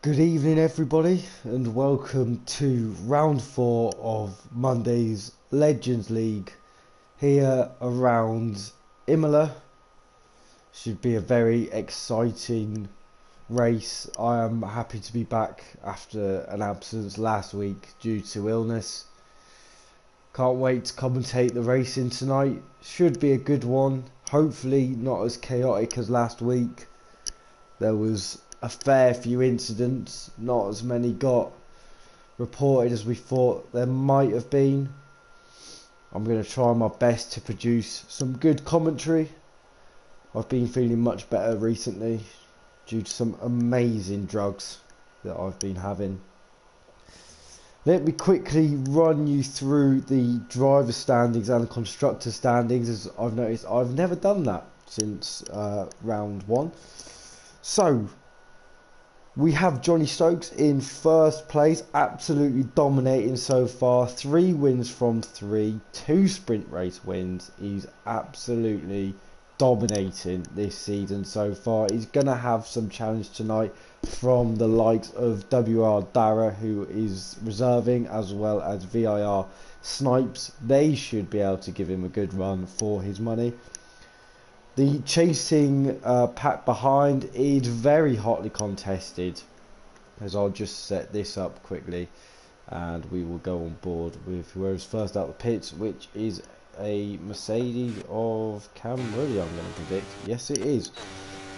Good evening, everybody, and welcome to round 4 of Monday's Legends League here around Imola. Should be a very exciting race. I am happy to be back after an absence last week due to illness. Can't wait to commentate the racing tonight. Should be a good one. Hopefully not as chaotic as last week. There was a fair few incidents, not as many got reported as we thought there might have been. I'm going to try my best to produce some good commentary. I've been feeling much better recently due to some amazing drugs that I've been having. Let me quickly run you through the driver standings and the constructor standings, as I've noticed I've never done that since round 1. So we have Johnny Stokes in first place, absolutely dominating so far. 3 wins from 3, 2 sprint race wins. He's absolutely dominating this season so far. He's going to have some challenge tonight from the likes of WR Dara, who is reserving, as well as VIR Snipes. They should be able to give him a good run for his money. The chasing pack behind is very hotly contested, as I'll just set this up quickly and we will go on board with whoever's first out the pits, which is a Mercedes of Cam Ruddy, I'm going to predict. Yes, it is.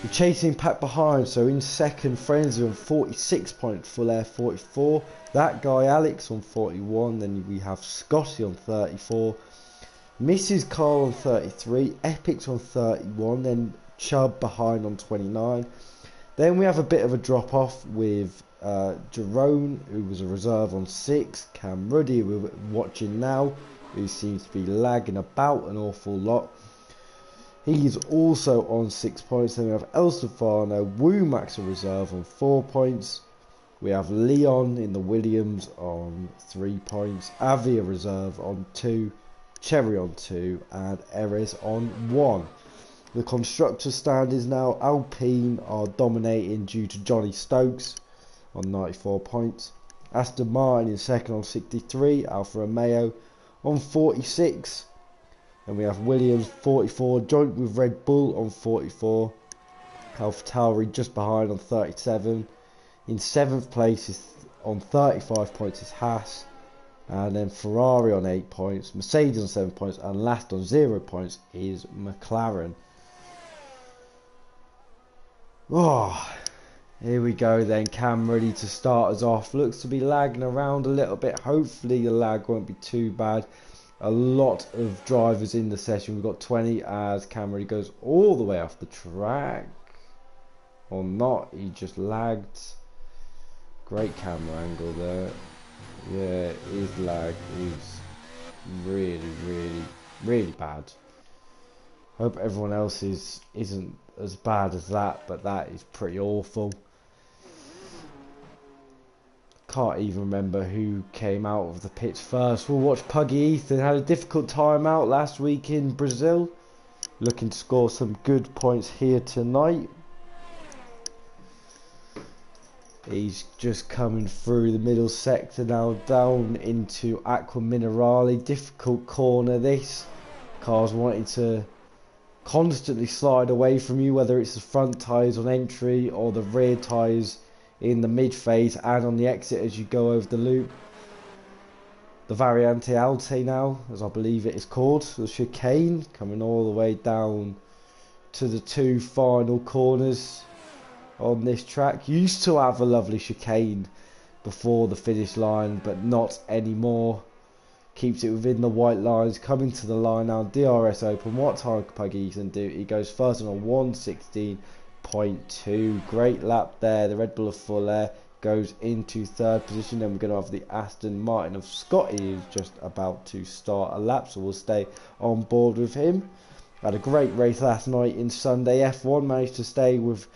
The chasing pack behind, so in second, Frenzy on 46 points, Full Air 44, that guy Alex on 41, then we have Scotty on 34, Mrs. Carl on 33, Epic's on 31, then Chubb behind on 29. Then we have a bit of a drop off with Jerome, who was a reserve on 6, Cam Ruddy, who we're watching now, who seems to be lagging about an awful lot. He's also on 6 points. Then we have El Stefano, Woo Max a reserve on 4 points. We have Leon in the Williams on 3 points, Avi a reserve on 2, Cherry on 2, and Eris on 1. The constructor stand is now Alpine are dominating due to Johnny Stokes on 94 points. Aston Martin in second on 63, Alfa Romeo on 46. And we have Williams 44, joint with Red Bull on 44. AlphaTauri just behind on 37. In 7th place is on 35 points is Haas. And then Ferrari on 8 points, Mercedes on 7 points, and last on 0 points is McLaren. Oh, here we go then. Cam ready to start us off. Looks to be lagging around a little bit. Hopefully the lag won't be too bad. A lot of drivers in the session. We've got 20 as Cam ready goes all the way off the track. Or not, he just lagged. Great camera angle there. Yeah, his lag is really bad. Hope everyone else isn't as bad as that, but that is pretty awful. Can't even remember who came out of the pits first. We'll watch Puggy Ethan. Had a difficult time out last week in Brazil. Looking to score some good points here tonight. He's just coming through the middle sector now, down into Aqua Minerale. Difficult corner this. Cars wanting to constantly slide away from you, whether it's the front tyres on entry or the rear tyres in the mid phase and on the exit as you go over the loop. The Variante Alte now, as I believe it is called, the chicane, coming all the way down to the 2 final corners on this track. Used to have a lovely chicane before the finish line, but not anymore. Keeps it within the white lines. Coming to the line now, DRS open. What time can Puggy Ethan do? He goes first on a 1:16.2. Great lap there. The Red Bull of Full Air goes into 3rd position. Then we're going to have the Aston Martin of Scotty, who's just about to start a lap, so we'll stay on board with him. Had a great race last night in Sunday F1. Managed to stay with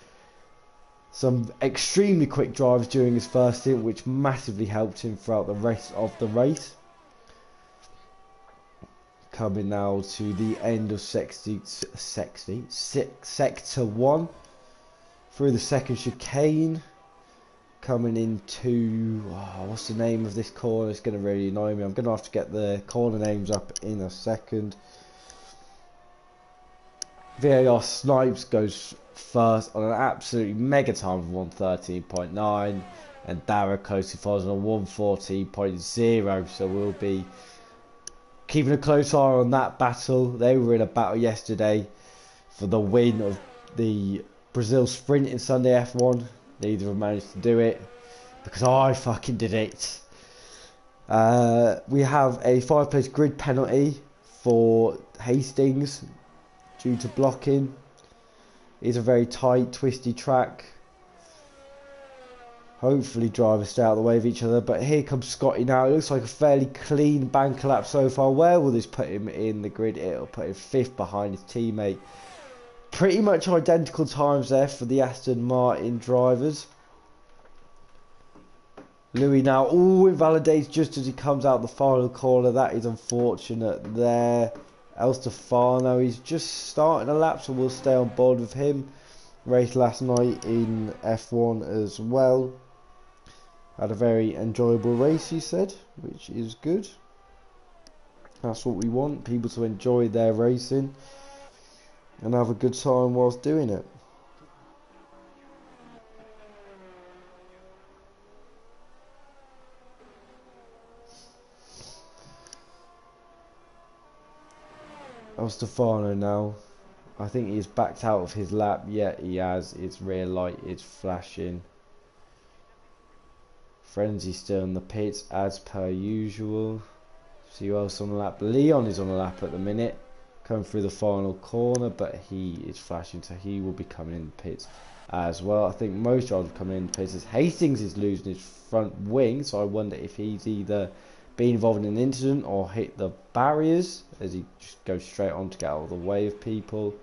some extremely quick drives during his first stint, which massively helped him throughout the rest of the race. Coming now to the end of Sector 1. Through the second chicane. coming into, what's the name of this corner? It's going to really annoy me. I'm going to have to get the corner names up in a second. VAR Snipes goes first on an absolutely mega time of 113.9, and Dara closely follows on 114.0. So we'll be keeping a close eye on that battle. They were in a battle yesterday for the win of the Brazil Sprint in Sunday F1. Neither of them managed to do it because I fucking did it. We have a 5-place grid penalty for Hastings due to blocking. It's a very tight, twisty track. Hopefully drivers stay out of the way of each other. But here comes Scotty now. It looks like a fairly clean bank lap so far. Where will this put him in the grid? It'll put him 5th behind his teammate. Pretty much identical times there for the Aston Martin drivers. Louis now invalidates just as he comes out the final corner. That is unfortunate there. El Stefano, he's just starting a lap, so we'll stay on board with him. Race last night in F1 as well. Had a very enjoyable race, he said, which is good. That's what we want, people to enjoy their racing and have a good time whilst doing it. El Stefano now. I think he's backed out of his lap. Yeah, he has. Its rear light is flashing. Frenzy still in the pits as per usual. See who else on the lap. Leon is on the lap at the minute. Coming through the final corner, but he is flashing, so he will be coming in the pits as well. I think most drivers are coming in the pits as Hastings is losing his front wing, so I wonder if he's either been involved in an incident or hit the barriers as he just goes straight on to get out of the way of people.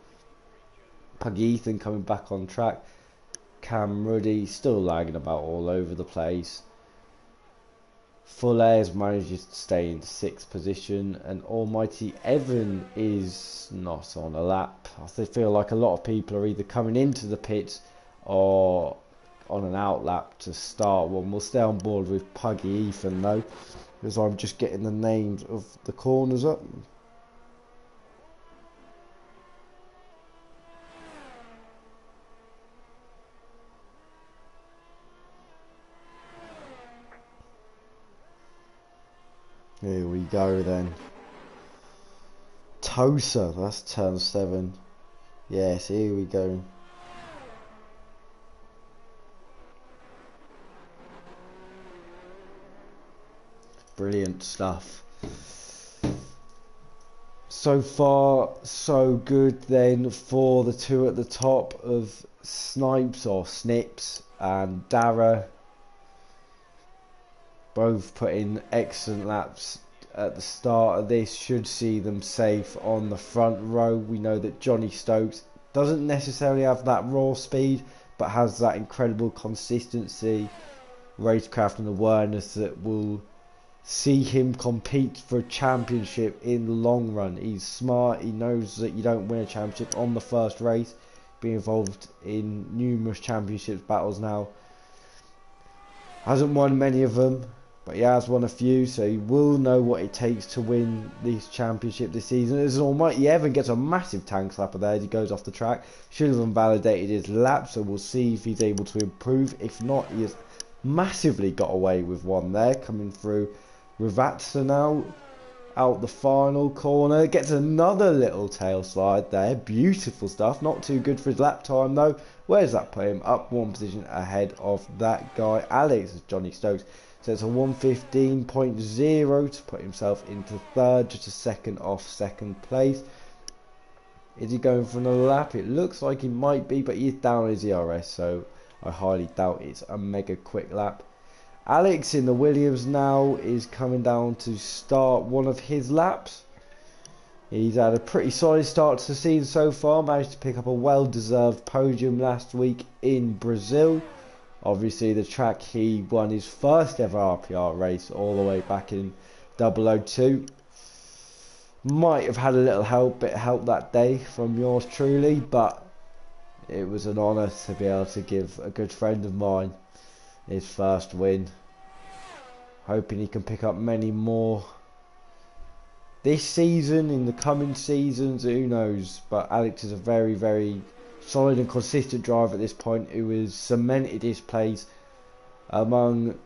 Pug Ethan coming back on track. Cam Ruddy still lagging about all over the place. Full Airs manages to stay in 6th position, and Almighty Evan is not on a lap. I feel like a lot of people are either coming into the pits or on an out lap to start one. We'll stay on board with Puggy Ethan though, because I'm just getting the names of the corners up. Here we go then. Tosa, that's turn 7. Yes, here we go. Brilliant stuff. So far, so good then for the two at the top of Snipes or Snips and Dara. Both put in excellent laps at the start of this. Should see them safe on the front row. We know that Johnny Stokes doesn't necessarily have that raw speed, but has that incredible consistency, racecraft and awareness that will see him compete for a championship in the long run. He's smart. He knows that you don't win a championship on the first race. Being involved in numerous championships battles now. Hasn't won many of them, but he has won a few, so he will know what it takes to win this championship this season. As Almighty Evan gets a massive tank slapper there as he goes off the track. Should have invalidated his lap, so we'll see if he's able to improve. If not, he has massively got away with one there, coming through. Rivatsa now out the final corner, gets another little tail slide there. Beautiful stuff. Not too good for his lap time though. Where does that put him? Up one position ahead of that guy Alex, as Johnny Stokes. So it's a 115.0 to put himself into 3rd, just a second off 2nd place. Is he going for another lap? It looks like he might be, but he is down his ERS, so I highly doubt it's a mega quick lap. Alex in the Williams now is coming down to start one of his laps. He's had a pretty solid start to the season so far. Managed to pick up a well-deserved podium last week in Brazil. Obviously the track he won his first ever RPR race all the way back in 002. Might have had a little bit of help that day from yours truly, but it was an honour to be able to give a good friend of mine his first win. Hoping he can pick up many more this season, in the coming seasons, who knows. But Alex is a very, very solid and consistent driver at this point, who has cemented his place among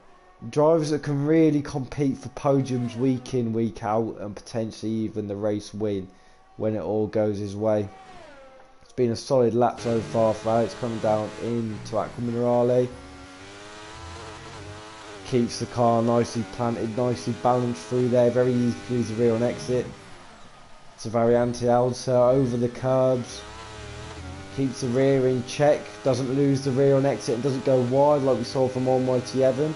drivers that can really compete for podiums week in, week out, and potentially even the race win when it all goes his way. It's been a solid lap so far for Alex, coming down into Acqua Minerale. Keeps the car nicely planted, nicely balanced through there, very easy to lose the rear on exit. It's a Variante Alta over the curbs. Keeps the rear in check, doesn't lose the rear on exit and doesn't go wide like we saw from Almighty Evan.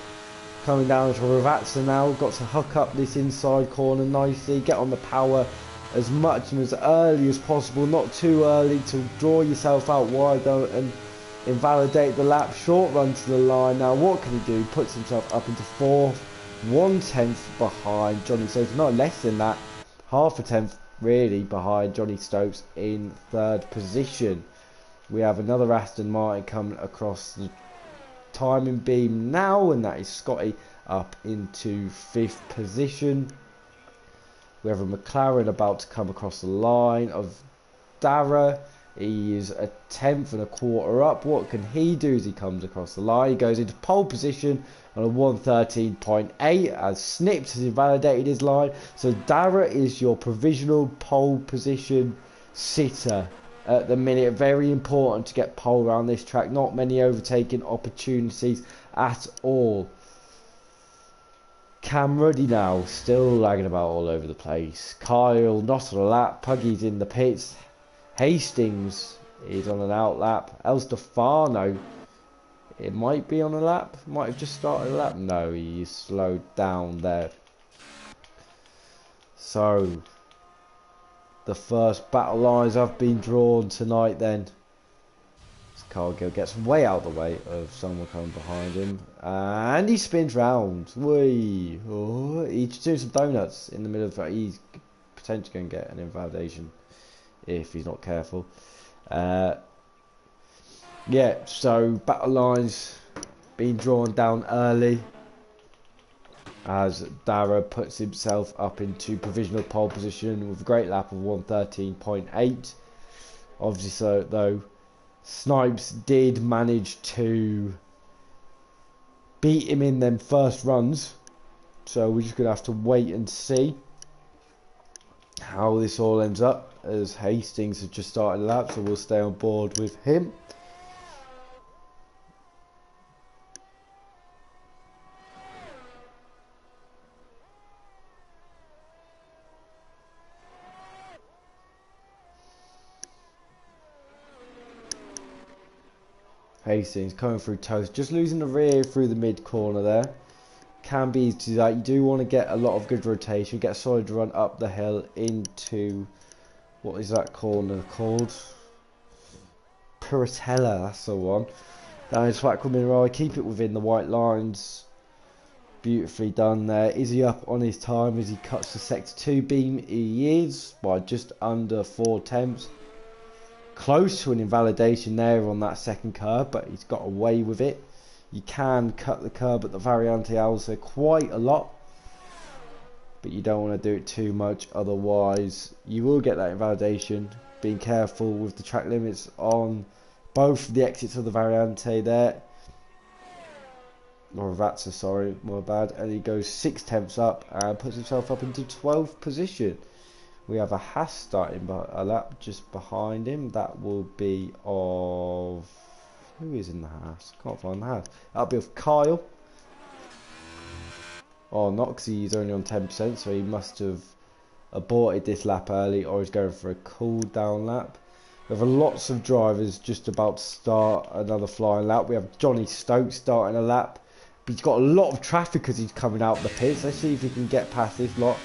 Coming down to Ravazza now, got to hook up this inside corner nicely, get on the power as much and as early as possible, not too early to draw yourself out wide though and invalidate the lap. Short run to the line. Now what can he do? Puts himself up into 4th, 1/10 behind Johnny Stokes, not less than that, half a tenth really behind Johnny Stokes in 3rd position. We have another Aston Martin coming across the timing beam now, and that is Scotty up into 5th position. We have a McLaren about to come across the line of Dara. He is a 10th and a quarter up. What can he do as he comes across the line? He goes into pole position on a 113.8 as Snips has invalidated his line. So Dara is your provisional pole position sitter at the minute. Very important to get pole around this track. Not many overtaking opportunities at all. Cam Ruddy now, still lagging about all over the place. Kyle not on a lap. Puggy's in the pits. Hastings is on an out lap. El Stefano, it might be on a lap. Might have just started a lap. No, he's slowed down there. So, the first battle lines have been drawn tonight then. Cargill gets way out of the way of someone coming behind him, and he spins round. Whee! Oh, he's doing some donuts in the middle of it. He's potentially going to get an invalidation if he's not careful. Yeah, so battle lines being drawn down early as Dara puts himself up into provisional pole position with a great lap of 113.8. Obviously, so though, Snipes did manage to beat him in them first runs, so we're just going to have to wait and see how this all ends up, as Hastings has just started a lap, so we'll stay on board with him. Hastings coming through toast, just losing the rear through the mid corner there. Can be easy to do that. You do want to get a lot of good rotation, get a solid run up the hill into, what is that corner called? Piratella, that's the one. Down into Acqua Minerale, keep it within the white lines. Beautifully done there. Is he up on his time as he cuts the sector 2 beam? He is by just under 4 tenths. Close to an invalidation there on that second curb, but he's got away with it. You can cut the curb at the Variante Alta quite a lot, but you don't want to do it too much, otherwise you will get that invalidation. Being careful with the track limits on both the exits of the Variante there. Or Vatsa, sorry, my bad. And he goes 6 tenths up and puts himself up into 12th position. We have a Haas starting a lap just behind him. That will be of... who is in the Haas? Can't find the Haas. That'll be of Kyle. Oh, not because he's only on 10%, so he must have aborted this lap early, or he's going for a cool down lap. We have lots of drivers just about to start another flying lap. We have Johnny Stokes starting a lap. But he's got a lot of traffic because he's coming out of the pits. Let's see if he can get past this lot.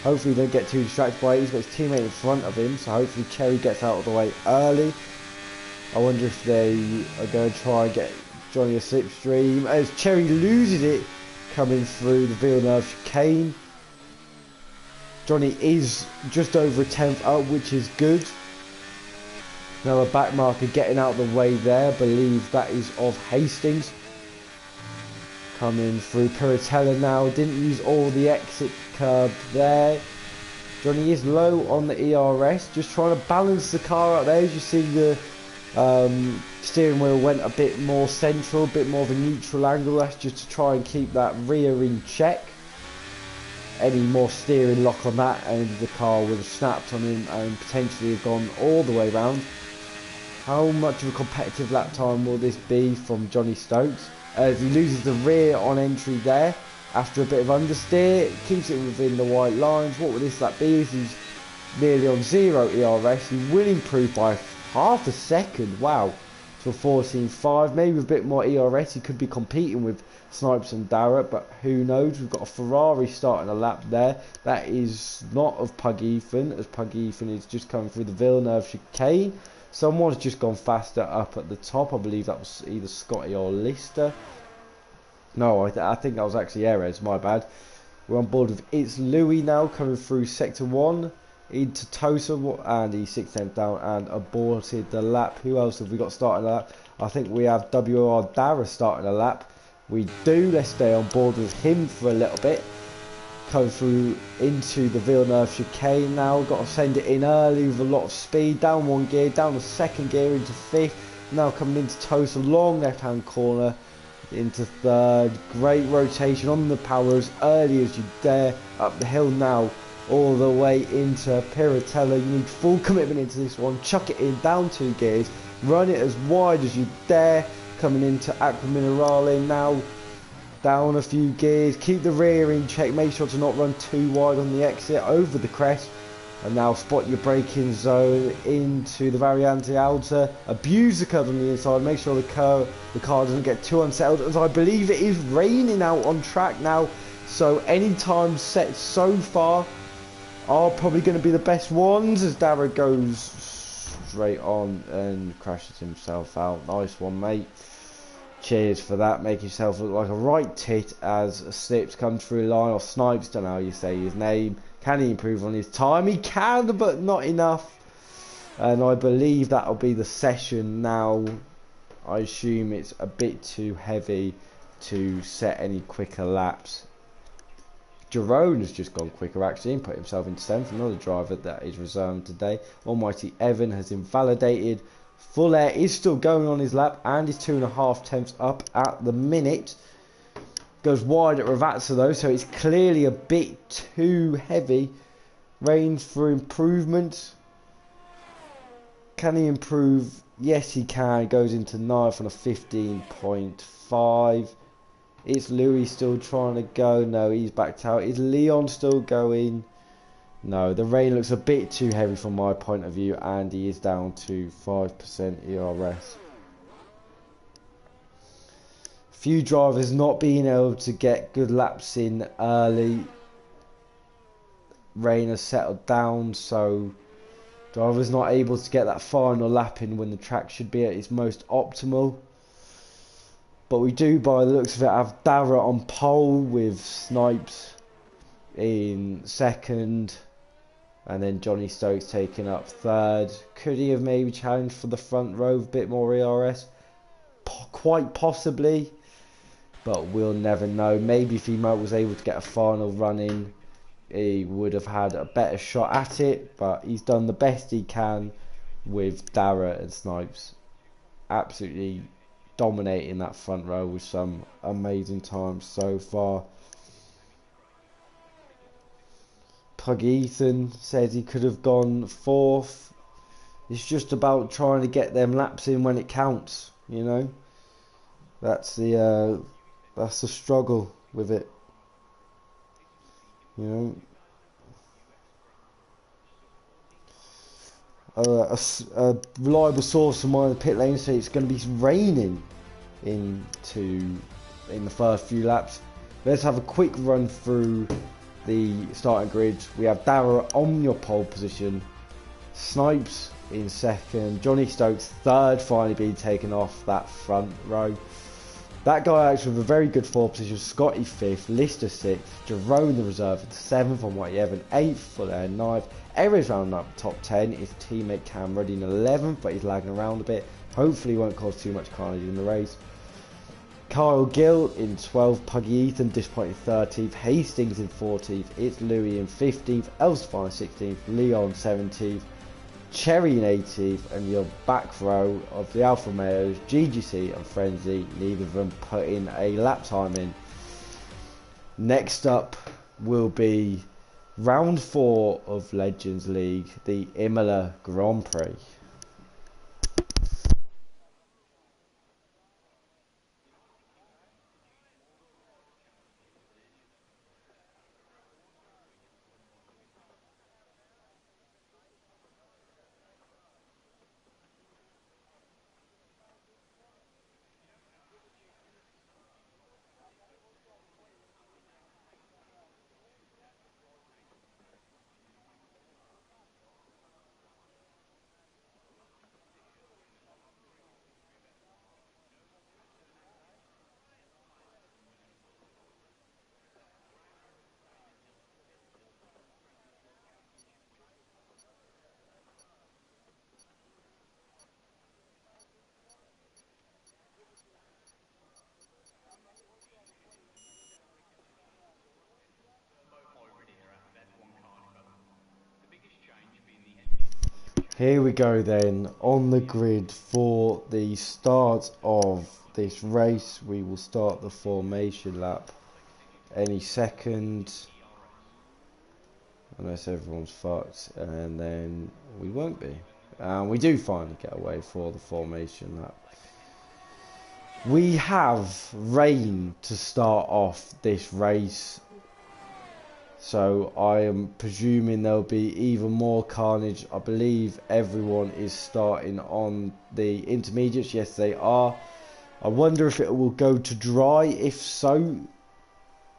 Hopefully he don't get too distracted by it. He's got his teammate in front of him, so hopefully Cherry gets out of the way early. I wonder if they are going to try and get Johnny a slipstream as Cherry loses it coming through the Villeneuve chicane. Johnny is just over a tenth up, which is good. Now a back marker getting out of the way there. I believe that is of Hastings. Coming through Piratella now, didn't use all the exit curb there. Johnny is low on the ERS, just trying to balance the car out there. As you see, the steering wheel went a bit more central, a bit more of a neutral angle. That's just to try and keep that rear in check. Any more steering lock on that and the car would have snapped on him and potentially have gone all the way round. How much of a competitive lap time will this be from Johnny Stokes? As he loses the rear on entry there after a bit of understeer, keeps it within the white lines. What would this lap be? As he's nearly on 0 ERS, he will improve by half a second, wow, to a 14.5. Maybe with a bit more ERS he could be competing with Snipes and Darrett, but who knows. We've got a Ferrari starting a lap there. That is not of Pug Ethan, as Pug Ethan is just coming through the Villeneuve chicane. Someone's just gone faster up at the top. I believe that was either Scotty or Lister. No, I think that was actually Erez, my bad. We're on board with It's Louis now, coming through sector 1 into Tosa, and he's 6 tenths down and aborted the lap. Who else have we got starting a lap? I think we have WR Dara starting a lap. We do. Let's stay on board with him for a little bit. Coming through into the Villeneuve chicane now. Got to send it in early with a lot of speed. Down 1 gear, down the 2nd gear into 5th. Now coming into Tosa, long left hand corner into 3rd. Great rotation on the power as early as you dare. Up the hill now, all the way into Piratella. You need full commitment into this one. Chuck it in, down 2 gears. Run it as wide as you dare. Coming into Aqua Minerale now. Down a few gears. Keep the rear in check. Make sure to not run too wide on the exit. Over the crest. And now spot your braking zone into the Variante Alta. Abuse the curve on the inside. Make sure the car doesn't get too unsettled, as I believe it is raining out on track now. So any time set so far are probably going to be the best ones, as Dara goes straight on and crashes himself out. Nice one, mate. Cheers for that. Make yourself look like a right tit as Snips comes through the line, or Snipes, don't know how you say his name. Can he improve on his time? He can, but not enough. And I believe that'll be the session now. I assume it's a bit too heavy to set any quicker laps. Jerome has just gone quicker actually and put himself into 7th. Another driver that is reserved today. Almighty Evan has invalidated. Full Air is still going on his lap and is 2.5 tenths up at the minute. Goes wide at Ravazza though, so it's clearly a bit too heavy. Range for improvement. Can he improve? Yes, he can. Goes into 9th on a 15.5. Is Louis still trying to go? No, he's backed out. Is Leon still going? No, the rain looks a bit too heavy from my point of view, and he is down to 5% ERS. Few drivers not being able to get good laps in early. Rain has settled down, so drivers not able to get that final lap in when the track should be at its most optimal. But we do, by the looks of it, have Dara on pole with Snipes in 2nd. And then Johnny Stokes taking up 3rd. Could he have maybe challenged for the front row with a bit more ERS? Quite possibly. But we'll never know. Maybe if he was able to get a final run in, he would have had a better shot at it. But he's done the best he can with Dara and Snipes. Absolutely dominating that front row with some amazing times so far. Pug Ethan says he could have gone 4th. It's just about trying to get them laps in when it counts, you know. That's the struggle with it, you know. A reliable source from one of the pit lanes says it's going to be raining in the first few laps. Let's have a quick run through the starting grid. We have Dara on your pole position, Snipes in 2nd, Johnny Stokes 3rd, finally being taken off that front row. That guy actually with a very good 4th position, Scotty 5th, Lister 6th, Jerome the reserve 7th, on White Evan 8th, Full Air 9th. Everyone's rounding up top 10. His teammate Cam Rudding 11th, but he's lagging around a bit. Hopefully he won't cause too much carnage in the race. Kyle Gill in 12th, Puggy Ethan disappointing 13th, Hastings in 14th, It's Louis in 15th, Elspine 16th, Leon 17th, Cherry in 18th, and your back row of the Alfa Romeos, GGC and Frenzy, neither of them putting a lap time in. Next up will be round 4 of Legends League, the Imola Grand Prix. Here we go then, on the grid for the start of this race. We will start the formation lap any second, unless everyone's fucked, and then we won't be. We do finally get away for the formation lap. We have rain to start off this race, so I am presuming there'll be even more carnage. I believe everyone is starting on the intermediates. Yes, they are. I wonder if it will go to dry. If so,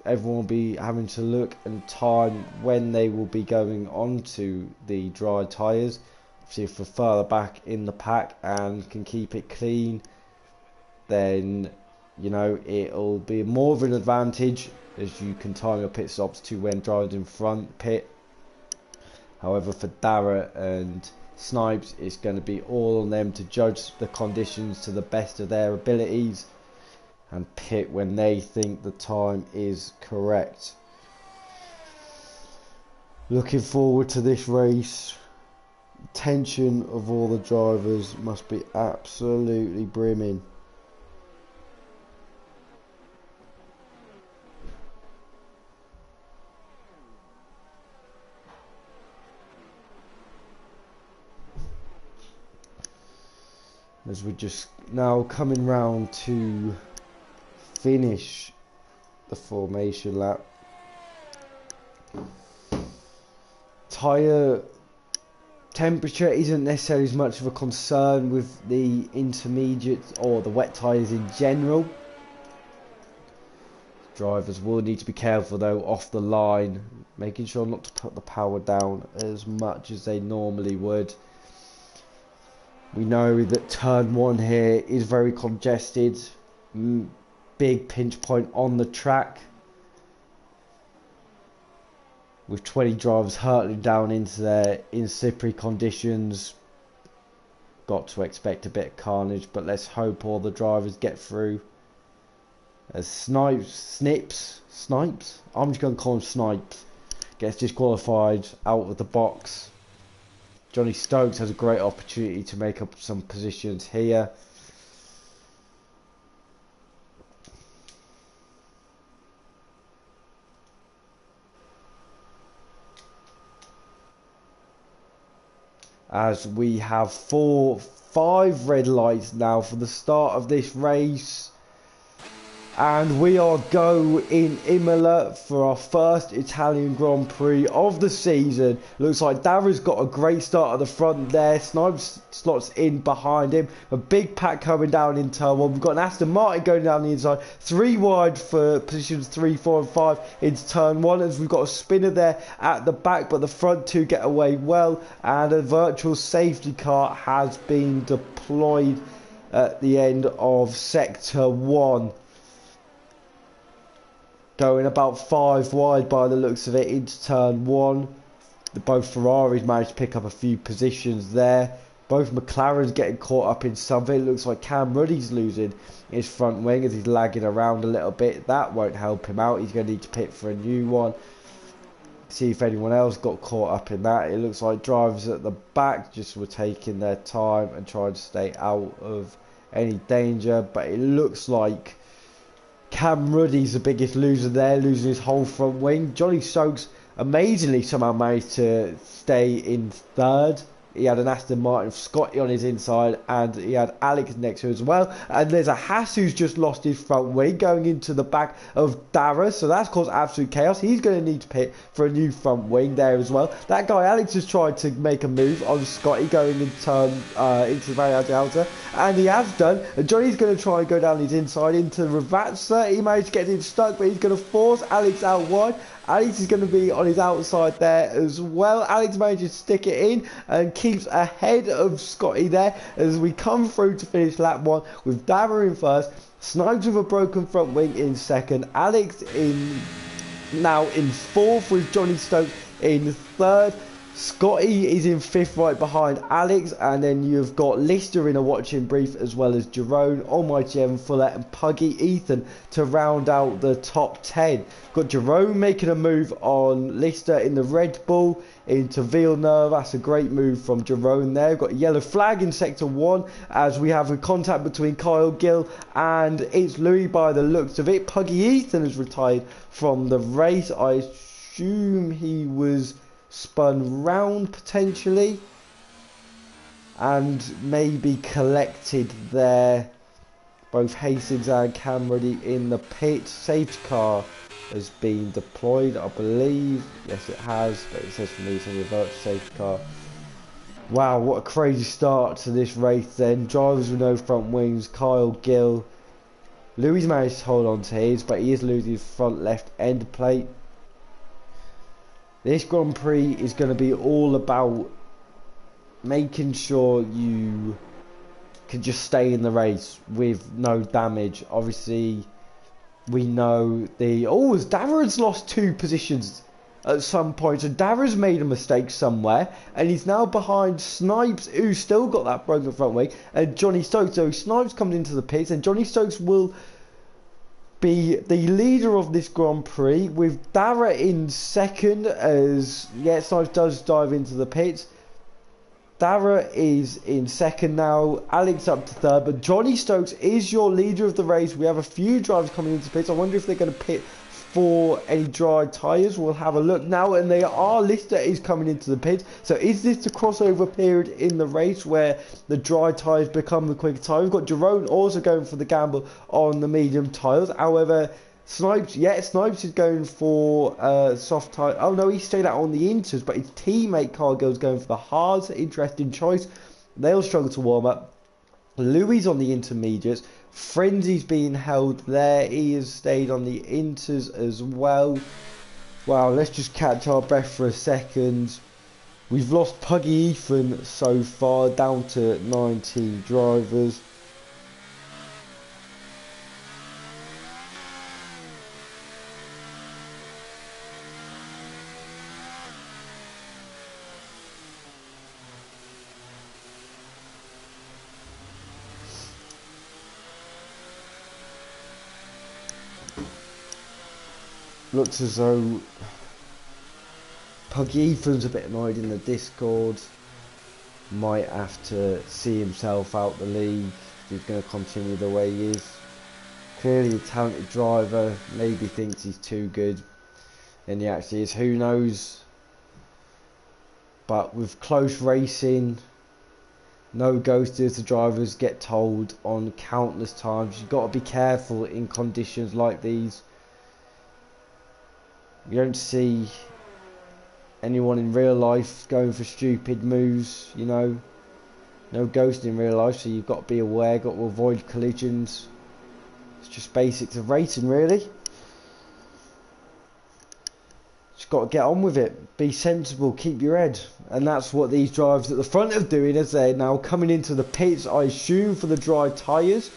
everyone will be having to look and time when they will be going on to the dry tyres. See if we're further back in the pack and can keep it clean, then you know it'll be more of an advantage, as you can time your pit stops to when driving in front pit. However, for Dara and Snipes, it's going to be all on them to judge the conditions to the best of their abilities and pit when they think the time is correct. Looking forward to this race. Tension of all the drivers must be absolutely brimming. As we're just now coming round to finish the formation lap. Tyre temperature isn't necessarily as much of a concern with the intermediate or the wet tyres in general. Drivers will need to be careful though off the line, making sure not to put the power down as much as they normally would. We know that turn 1 here is very congested, big pinch point on the track, with 20 drivers hurtling down into there in slippery conditions. Got to expect a bit of carnage, but let's hope all the drivers get through. As Snipes, I'm just going to call him Snipes, gets disqualified out of the box. Johnny Stokes has a great opportunity to make up some positions here. As we have 5 red lights now for the start of this race. And we are go in Imola for our first Italian Grand Prix of the season. Looks like Dara's got a great start at the front there. Snipes slots in behind him. A big pack coming down in turn 1. We've got an Aston Martin going down the inside. 3 wide for positions 3, 4 and 5 into turn 1. As we've got a spinner there at the back, but the front 2 get away well. And a virtual safety car has been deployed at the end of sector 1. Going about 5 wide by the looks of it into turn 1. Both Ferraris managed to pick up a few positions there. Both McLarens getting caught up in something. It looks like Cam Ruddy's losing his front wing as he's lagging around a little bit. That won't help him out. He's going to need to pit for a new one. See if anyone else got caught up in that. It looks like drivers at the back just were taking their time and trying to stay out of any danger. But it looks like Cam Ruddy's the biggest loser there, losing his whole front wing. Johnny Stokes amazingly somehow managed to stay in third. He had an Aston Martin Scotty on his inside, and he had Alex next to him as well. And there's a Haas who's just lost his front wing going into the back of Dara, so that's caused absolute chaos. He's going to need to pit for a new front wing there as well. That guy Alex has tried to make a move on Scotty going into the Valle Alta, and he has done. And Johnny's going to try and go down his inside into Ravazza. He managed to get him stuck, but he's going to force Alex out wide. Alex is going to be on his outside there as well. Alex manages to stick it in and keeps ahead of Scotty there as we come through to finish lap 1 with Dara in first, Snipes with a broken front wing in second, Alex now in fourth with Johnny Stokes in third. Scotty is in fifth right behind Alex, and then you've got Lister in a watching brief as well as Jerome, Almighty Evan Fuller and Puggy Ethan to round out the top 10. Got Jerome making a move on Lister in the Red Bull into Villeneuve. That's a great move from Jerome there. We've got a yellow flag in sector 1 as we have a contact between Kyle Gill and it's Louis by the looks of it. Puggy Ethan has retired from the race. I assume he was spun round potentially and maybe collected there. Both Hastings and Cam Ruddy in the pit. Safety car has been deployed, I believe. Yes, it has, but it says for me to revert to safety car. Wow, what a crazy start to this race then. Drivers with no front wings. Kyle Gill. Louis managed to hold on to his, but he is losing his front left end plate. This Grand Prix is going to be all about making sure you can just stay in the race with no damage. Obviously, we know Dara's lost 2 positions at some point. So Dara's made a mistake somewhere, and he's now behind Snipes, who's still got that broken front wing, and Johnny Stokes. So Snipes comes into the pits, and Johnny Stokes will be the leader of this Grand Prix with Dara in second as Snipes does dive into the pits. Dara is in second now, Alex up to third, but Johnny Stokes is your leader of the race. We have a few drivers coming into pits. I wonder if they're going to pit for any dry tyres. We'll have a look now, and they are. Lister is coming into the pits. So is this the crossover period in the race where the dry tyres become the quicker tyre? We've got Jerome also going for the gamble on the medium tyres. However, Snipes is going for soft tyre. Oh no, he stayed out on the inters, but his teammate Cargill's going for the hards. Interesting choice. They'll struggle to warm up. Louis on the intermediates. Frenzy's being held there. He has stayed on the inters as well. Wow, let's just catch our breath for a second. We've lost Puggy Ethan so far, down to 19 drivers. Looks as though Puggy Ethan's a bit annoyed in the Discord. Might have to see himself out the league if he's going to continue the way he is. Clearly a talented driver, maybe thinks he's too good than he actually is, who knows. But with close racing, no ghosters, the drivers get told on countless times. You've got to be careful in conditions like these. You don't see anyone in real life going for stupid moves, you know. No ghosting in real life, so you've got to be aware, got to avoid collisions. It's just basics of racing, really. Just got to get on with it. Be sensible, keep your head. And that's what these drivers at the front are doing as they're now coming into the pits, I assume, for the dry tyres.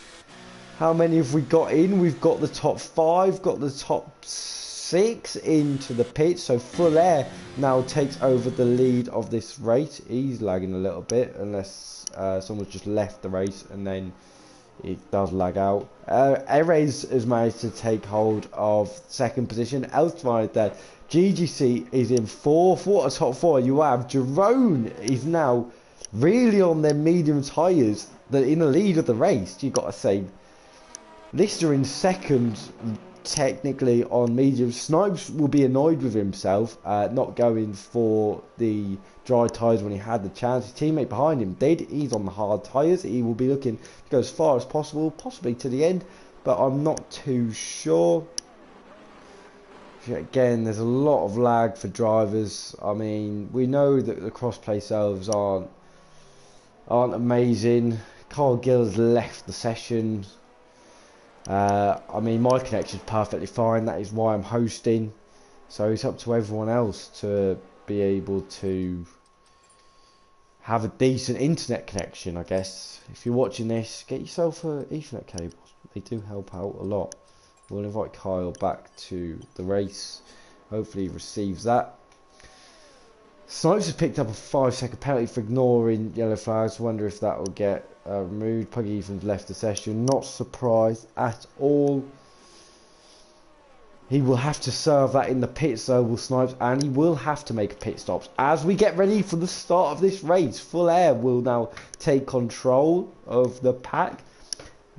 How many have we got in? We've got the top 5, got the top 6. 6 into the pit. So Full Air now takes over the lead of this race. He's lagging a little bit unless someone's just left the race, and then it does lag out. Erez has managed to take hold of second position. Elsewhere there, GGC is in 4th. What a top 4 you have. Jerome is now really on their medium tyres, in the lead of the race, you've got to say. Lister in 2nd, technically on medium. Snipes will be annoyed with himself, not going for the dry tyres when he had the chance. His teammate behind him did. He's on the hard tyres. He will be looking to go as far as possible, possibly to the end, but I'm not too sure. Again, there's a lot of lag for drivers. I mean, we know that the crossplay servers aren't amazing. Carl Gill has left the session. I mean, my connection's perfectly fine. That is why I'm hosting. So it's up to everyone else to be able to have a decent internet connection, I guess. If you're watching this, get yourself an Ethernet cable. They do help out a lot. We'll invite Kyle back to the race. Hopefully he receives that. Snipes has picked up a 5-second penalty for ignoring yellow flags. Wonder if that will get removed. Puggy Ethan's left the session. Not surprised at all. He will have to serve that in the pits though, will Snipes, and he will have to make pit stops as we get ready for the start of this race. Full Air will now take control of the pack.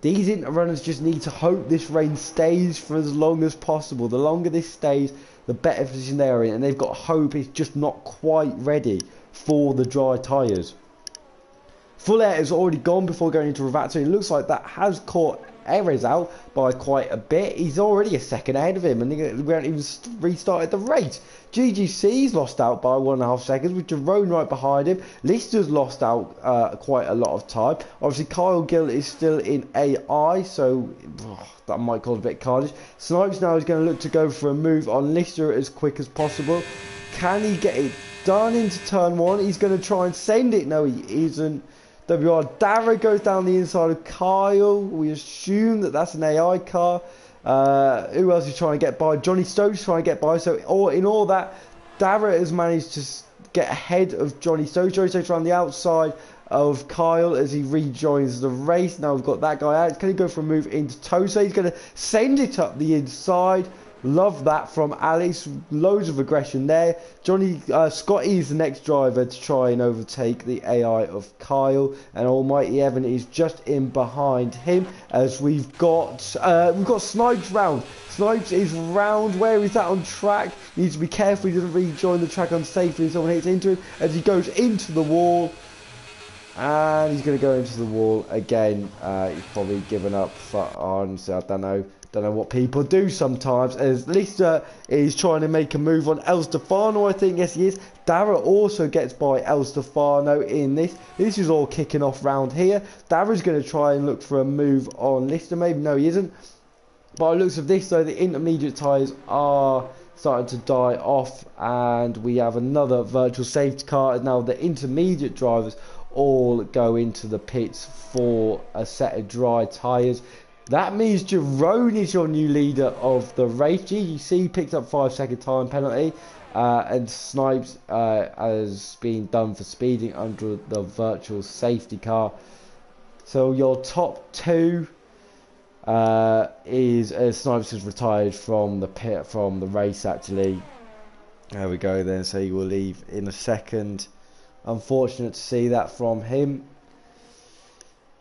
These Inter runners just need to hope this rain stays for as long as possible. The longer this stays, the better position they're in, and they've got hope it's just not quite ready for the dry tyres. Full Air has already gone before going into Ravat, so it looks like that has caught Erez out by quite a bit. He's already a second ahead of him, and we haven't even restarted the race. GGC's lost out by 1.5 seconds, with Jerome right behind him. Lister's lost out quite a lot of time. Obviously, Kyle Gill is still in AI, so that might cause a bit of carnage. Snipes now is going to look to go for a move on Lister as quick as possible. Can he get it done into turn 1? He's going to try and send it. No, he isn't. WR Dara goes down the inside of Kyle. We assume that that's an AI car. Who else is trying to get by? Johnny Stokes trying to get by. So in all that, Dara has managed to get ahead of Johnny Stokes. Johnny Stokes around the outside of Kyle as he rejoins the race. Now we've got that guy out. Can he go for a move into Tosa? He's going to send it up the inside. Love that from Alex. Loads of aggression there. Scotty is the next driver to try and overtake the AI of Kyle, and Almighty Evan is just in behind him as we've got Snipes round. Snipes is round. Where is that on track? Needs to be careful he doesn't rejoin the track unsafely and someone hits into him as he goes into the wall. And he's going to go into the wall again. He's probably given up. Honestly, I don't know. Don't know what people do sometimes, as Lister is trying to make a move on El Stefano, I think. Yes, he is. Dara also gets by El Stefano in this. This is all kicking off round here. Dara's going to try and look for a move on Lister. Maybe, no, he isn't. By the looks of this, though, the intermediate tyres are starting to die off, and we have another virtual safety car. Now, the intermediate drivers all go into the pits for a set of dry tyres. That means Jerome is your new leader of the race. GGC picked up 5-second time penalty, and Snipes has been done for speeding under the virtual safety car. So your top 2 is Snipes has retired from the race actually. There we go then. So he will leave in a second. Unfortunate to see that from him.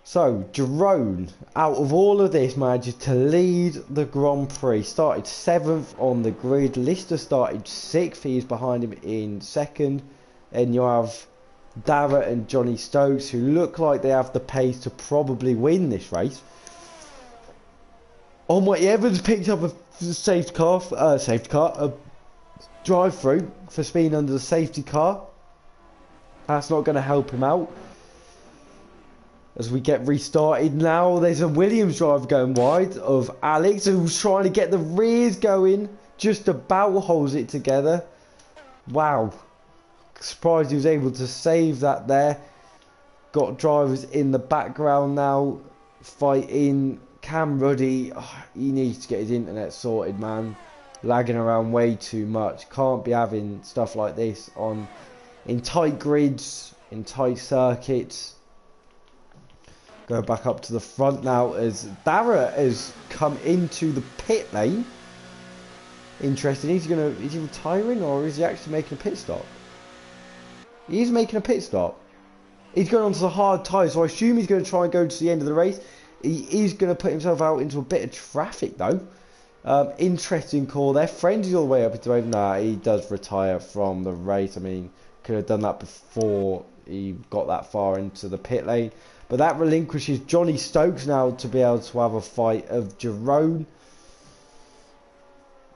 So, Jerome, out of all of this, manages to lead the Grand Prix. Started 7th on the grid. Lister started 6th. He is behind him in 2nd. And you have Dara and Johnny Stokes, who look like they have the pace to probably win this race. Almighty Evans picked up a a drive-through for speeding under the safety car. That's not going to help him out. As we get restarted now, there's a Williams driver going wide of Alex, who's trying to get the rears going, just about holds it together. Wow. Surprised he was able to save that there. Got drivers in the background now fighting. Cam Ruddy, he needs to get his internet sorted, man. lagging around way too much. Can't be having stuff like this on in tight grids, in tight circuits. Go back up to the front now as Dara has come into the pit lane. Interesting. Is he retiring or is he actually making a pit stop? He's making a pit stop. He's going onto the hard tyres, so I assume he's going to try and go to the end of the race. He is going to put himself out into a bit of traffic though. Interesting call there. Frenzy's all the way up into the Nah, he does retire from the race. I mean, could have done that before he got that far into the pit lane. But that relinquishes Johnny Stokes now to be able to have a fight of Jerome.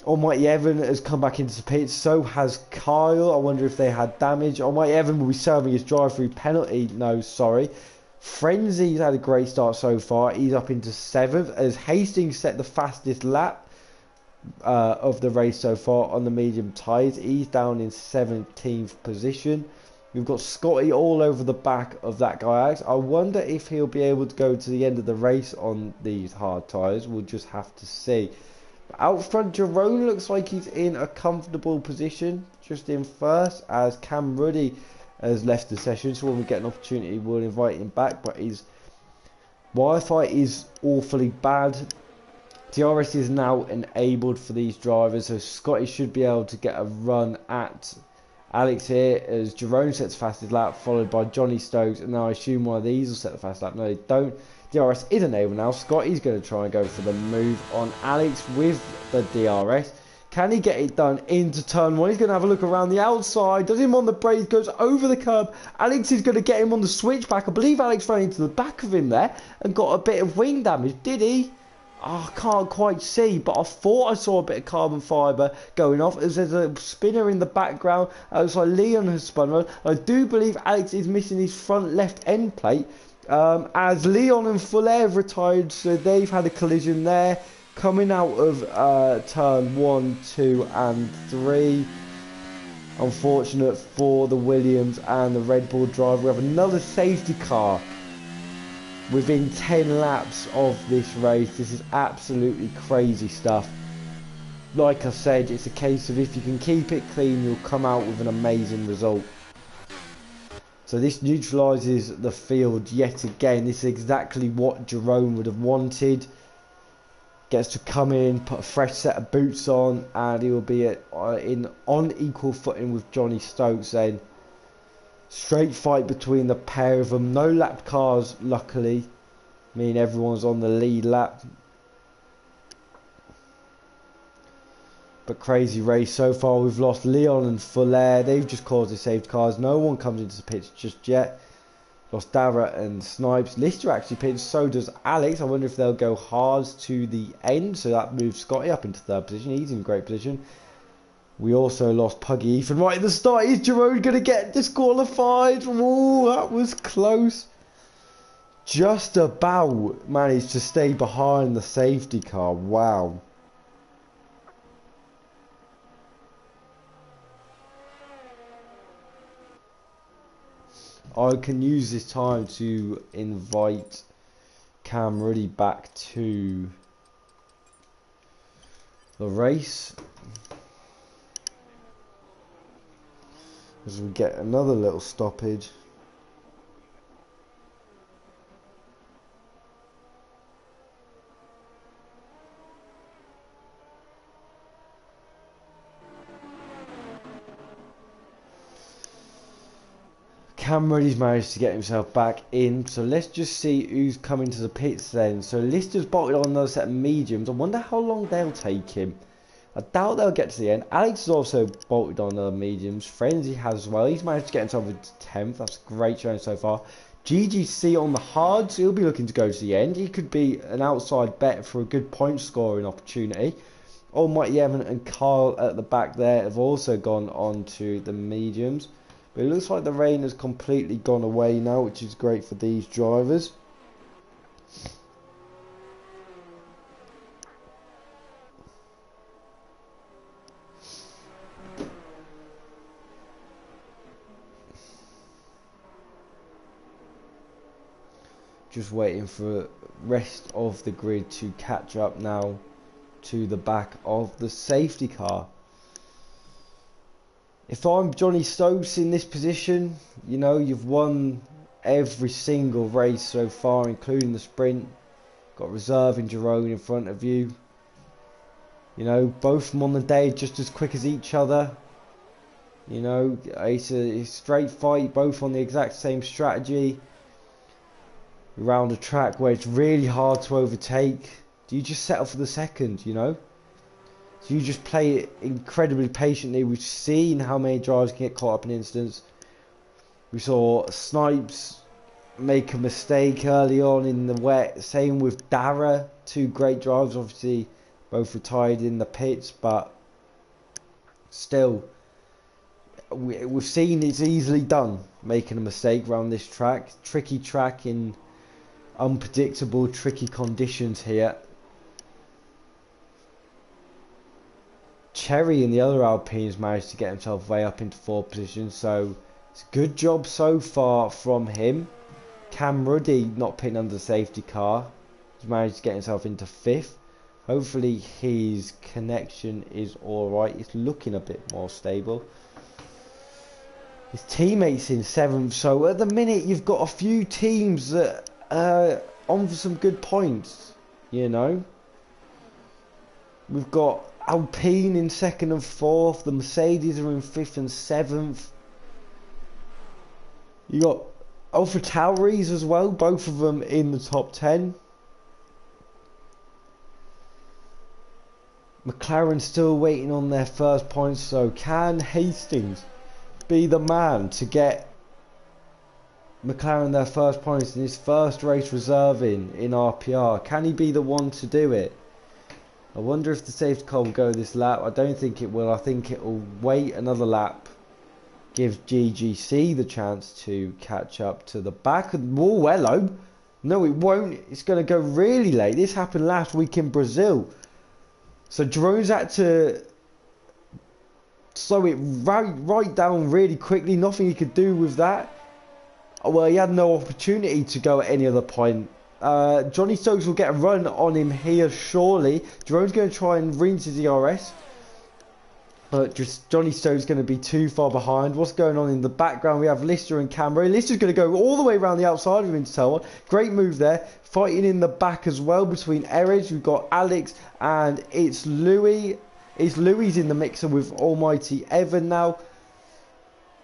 Almighty Evan has come back into the pit. So has Kyle. I wonder if they had damage. Almighty Evan will be serving his drive-through penalty. No, sorry. Frenzy's had a great start so far. He's up into 7th as Hastings set the fastest lap of the race so far on the medium tyres. He's down in 17th position. We've got Scotty all over the back of that guy Alex. I wonder if he'll be able to go to the end of the race on these hard tyres. We'll just have to see. Out front, Jerome looks like he's in a comfortable position, just in first, as Cam Ruddy has left the session. So when we get an opportunity, we'll invite him back. But his Wi-Fi is awfully bad. DRS is now enabled for these drivers, so Scotty should be able to get a run at Alex here as Jerome sets the fastest lap, followed by Johnny Stokes, and now I assume one of these will set the fastest lap. No, they don't. DRS is enabled now. Scotty's going to try and go for the move on Alex with the DRS. Can he get it done into turn 1? He's going to have a look around the outside. Does him on the brake, goes over the curb. Alex is going to get him on the switchback. I believe Alex ran into the back of him there and got a bit of wing damage. Did he? Oh, I can't quite see, but I thought I saw a bit of carbon fibre going off as there's a spinner in the background. Looks like Leon has spun around. I do believe Alex is missing his front left end plate as Leon and Fuller have retired, so they've had a collision there. Coming out of turn 1, 2 and 3. Unfortunate for the Williams and the Red Bull driver. We have another safety car within 10 laps of this race. This is absolutely crazy stuff. Like I said, it's a case of if you can keep it clean, you'll come out with an amazing result. So this neutralises the field yet again. This is exactly what Jerome would have wanted. Gets to come in, put a fresh set of boots on, and he will be on equal footing with Johnny Stokes then. Straight fight between the pair of them. No lapped cars, luckily. I mean, everyone's on the lead lap. But crazy race so far. We've lost Leon and Fuller. They've just caused the safety cars. No one comes into the pits just yet. Lost Dara and Snipes. Lister actually pits. So does Alex. I wonder if they'll go hard to the end. So that moves Scotty up into 3rd position. He's in great position. We also lost Puggy Ethan right at the start. Is Jerome going to get disqualified? Oh, that was close. Just about managed to stay behind the safety car. Wow. I can use this time to invite Cam Ruddy back to the race. As we get another little stoppage. Cam Ruddy's managed to get himself back in, so let's just see who's coming to the pits then. So Lister's bolted on another set of mediums. I wonder how long they'll take him. I doubt they'll get to the end. Alex has also bolted on other mediums. Frenzy has as well. He's managed to get himself into 10th. That's a great showing so far. GGC on the hards. He'll be looking to go to the end. He could be an outside bet for a good point scoring opportunity. Almighty Evan and Kyle at the back there have also gone on to the mediums. But it looks like the rain has completely gone away now, which is great for these drivers. Just waiting for the rest of the grid to catch up now to the back of the safety car. If I'm Johnny Stokes in this position, you know, you've won every single race so far, including the sprint. Got reserve in Jerome in front of you. You know, both of them on the day just as quick as each other. You know, it's a straight fight, both on the exact same strategy. Around a track where it's really hard to overtake. Do you just settle for the second, you know? So you just play it incredibly patiently. We've seen how many drivers can get caught up in incidents. We saw Snipes make a mistake early on in the wet. Same with Dara. Two great drivers, obviously both retired in the pits, but still, we've seen it's easily done making a mistake around this track. Tricky track in unpredictable, tricky conditions here. Cherry and the other Alpines managed to get himself way up into 4th position, so it's a good job so far from him. Cam Ruddy not pitting under the safety car. He's managed to get himself into 5th. Hopefully his connection is alright. It's looking a bit more stable. His teammates in 7th, so at the minute you've got a few teams that are on for some good points, you know. We've got Alpine in 2nd and 4th. The Mercedes are in 5th and 7th. You got Alpha Tauris as well, both of them in the top 10. McLaren still waiting on their first points, so can Hastings be the man to get McLaren their first points in his first race reserving in RPR? Can he be the one to do it? I wonder if the safety car will go this lap. I don't think it will. I think it will wait another lap. Give GGC the chance to catch up to the back. Oh, hello. No, it won't. It's going to go really late. This happened last week in Brazil. So Jerome's had to slow it right down really quickly. Nothing he could do with that. Well, he had no opportunity to go at any other point. Johnny Stokes will get a run on him here surely. Jerome's going to try and rinse his DRS, but just Johnny Stokes going to be too far behind. What's going on in the background? We have Lister and Camry. Lister's going to go all the way around the outside of him to tell one. Great move there. Fighting in the back as well between Erez. We've got Alex and it's Louis. Louis in the mixer with Almighty Evan now.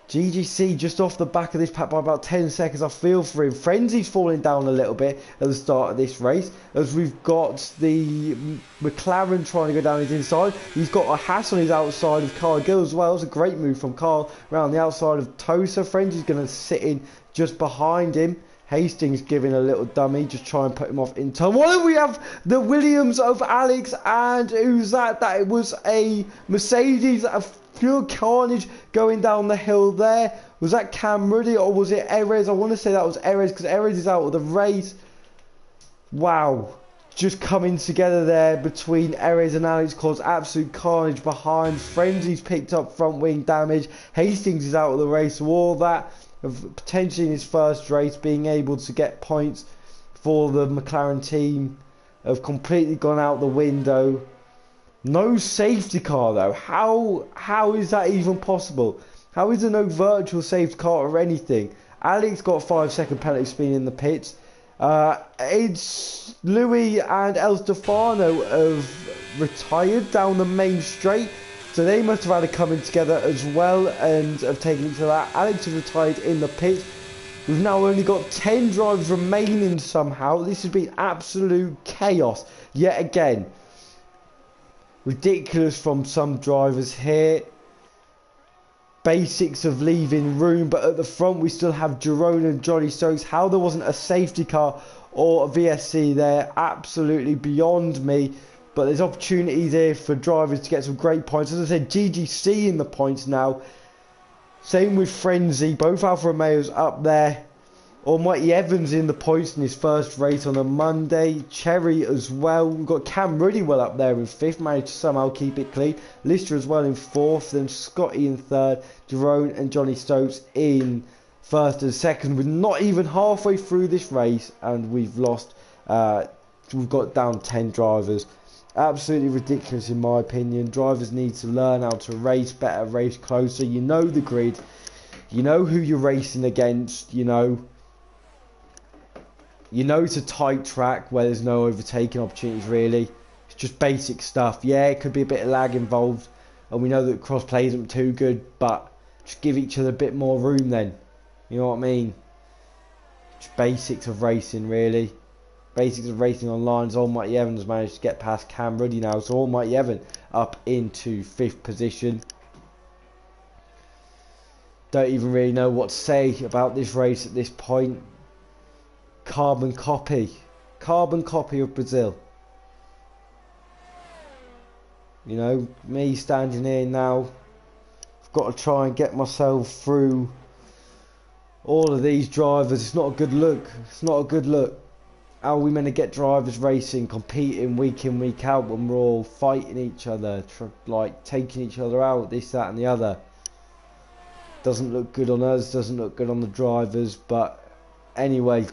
GGC just off the back of this pack by about 10 seconds. I feel for him. Frenzy's falling down a little bit at the start of this race, as we've got the McLaren trying to go down his inside. He's got a Haas on his outside of Carl Gill as well. It's a great move from Carl around the outside of Tosa. Frenzy's going to sit in just behind him. Hastings giving a little dummy, just try and put him off in turn. What do we have? The Williams of Alex, and who's that? That was a Mercedes, a pure carnage going down the hill there. Was that Cam Ruddy or was it Erez? I want to say that was Erez, because Erez is out of the race. Wow. Just coming together there between Erez and Alex caused absolute carnage behind. Frenzy's picked up front wing damage. Hastings is out of the race. So all that of potentially in his first race being able to get points for the McLaren team have completely gone out the window. No safety car though. How is that even possible? How is there no virtual safety car or anything? Alex got 5-second penalty spin in the pits. It's Louis and El Stefano have retired down the main straight, so they must have had a coming together as well and have taken it to that. Alex has retired in the pits. We've now only got 10 drivers remaining somehow. This has been absolute chaos yet again. Ridiculous from some drivers here. Basics of leaving room, but at the front we still have Jerome and Johnny Stokes. How there wasn't a safety car or a VSC there, absolutely beyond me. But there's opportunities here for drivers to get some great points. As I said, GGC in the points now. Same with Frenzy, both Alfa Romeos up there. Almighty Evans in the points in his first race on a Monday. Cherry as well. We've got Cam Ruddy well up there in 5th. Managed to somehow keep it clean. Lister as well in 4th. Then Scotty in 3rd. Jerome and Johnny Stokes in 1st and 2nd. We're not even halfway through this race and we've lost. We've got down 10 drivers. Absolutely ridiculous in my opinion. Drivers need to learn how to race better, race closer. You know the grid. You know who you're racing against. You know it's a tight track where there's no overtaking opportunities really. It's just basic stuff. Yeah, it could be a bit of lag involved. And we know that cross-play isn't too good. But just give each other a bit more room then. You know what I mean? Just basics of racing really. Basics of racing online. As Almighty Evan has managed to get past Cam Ruddy now. So Almighty Evan up into 5th position. Don't even really know what to say about this race at this point. Carbon copy of Brazil. You know, me standing here now, I've got to try and get myself through all of these drivers. It's not a good look. It's not a good look. How are we meant to get drivers racing, competing week in, week out when we're all fighting each other, like taking each other out, this, that and the other? Doesn't look good on us, doesn't look good on the drivers, but anyway,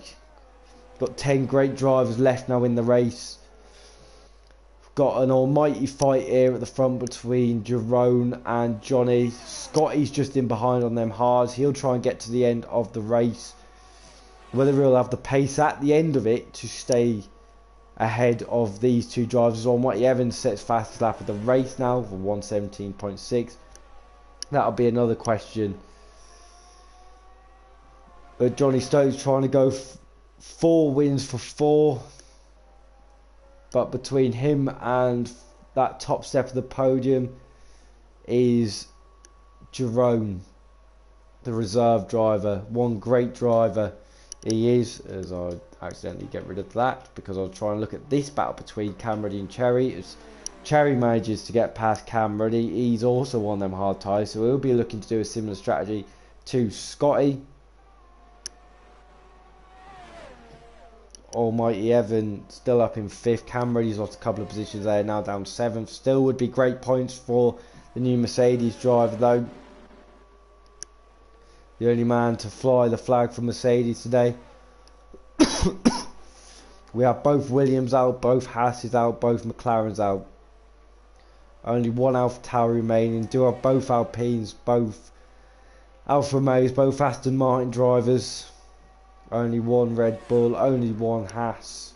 got 10 great drivers left now in the race. Got an almighty fight here at the front between Jerome and Johnny. Scotty's just in behind on them hards. He'll try and get to the end of the race. Whether he'll have the pace at the end of it to stay ahead of these two drivers. Almighty Evans sets fastest lap of the race now for 1:17.6. That'll be another question. But Johnny Stokes trying to go 4 wins for 4. But between him and that top step of the podium is Jerome, the reserve driver. One great driver he is, as I accidentally get rid of that because I was trying to look at this battle between Cam Ruddy and Cherry. As Cherry manages to get past Cam Ruddy, he's also on them hard tyres, so he'll be looking to do a similar strategy to Scotty. Almighty Evan still up in 5th. Cam Ruddy's lost a couple of positions there, now down 7th. Still would be great points for the new Mercedes driver though. The only man to fly the flag for Mercedes today. We have both Williams out, both Haas out, both McLarens out. Only one Alpha Tauri remaining. Do have both Alpines, both Alfa Romeos, both Aston Martin drivers. Only one Red Bull, only one Haas.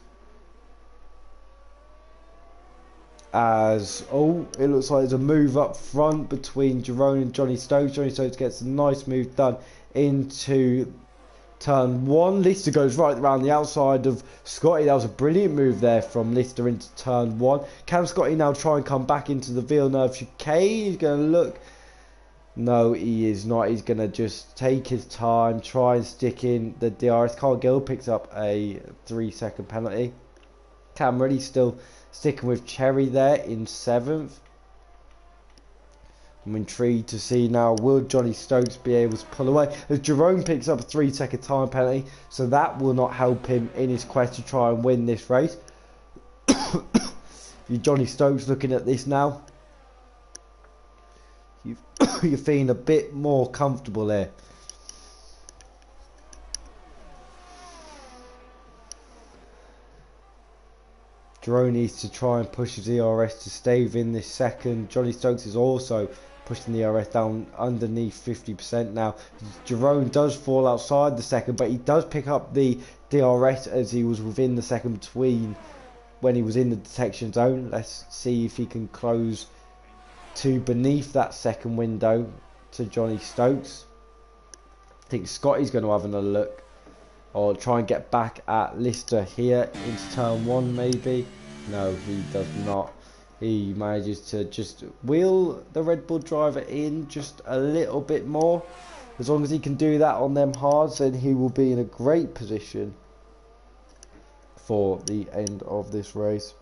As, it looks like there's a move up front between Jerome and Johnny Stokes. Johnny Stokes gets a nice move done into turn 1. Lister goes right around the outside of Scotty. That was a brilliant move there from Lister into turn 1. Can Scotty now try and come back into the Villeneuve chicane? He's going to look. No, he is not. He's going to just take his time, try and stick in the DRS. Carl Gill picks up a 3-second penalty. Cam Ruddy still sticking with Cherry there in 7th. I'm intrigued to see now, will Johnny Stokes be able to pull away? As Jerome picks up a 3-second time penalty, so that will not help him in his quest to try and win this race. You Johnny Stokes looking at this now, you're feeling a bit more comfortable there. Jerome needs to try and push his DRS to stay within this second. Johnny Stokes is also pushing the DRS down underneath 50% now. Jerome does fall outside the second, but he does pick up the DRS as he was within the second between when he was in the detection zone. Let's see if he can close to beneath that second window to Johnny Stokes. I think Scotty's going to have another look, or try and get back at Lister here into turn 1 maybe. No, he does not. He manages to just wheel the Red Bull driver in just a little bit more. As long as he can do that on them hards, then he will be in a great position for the end of this race.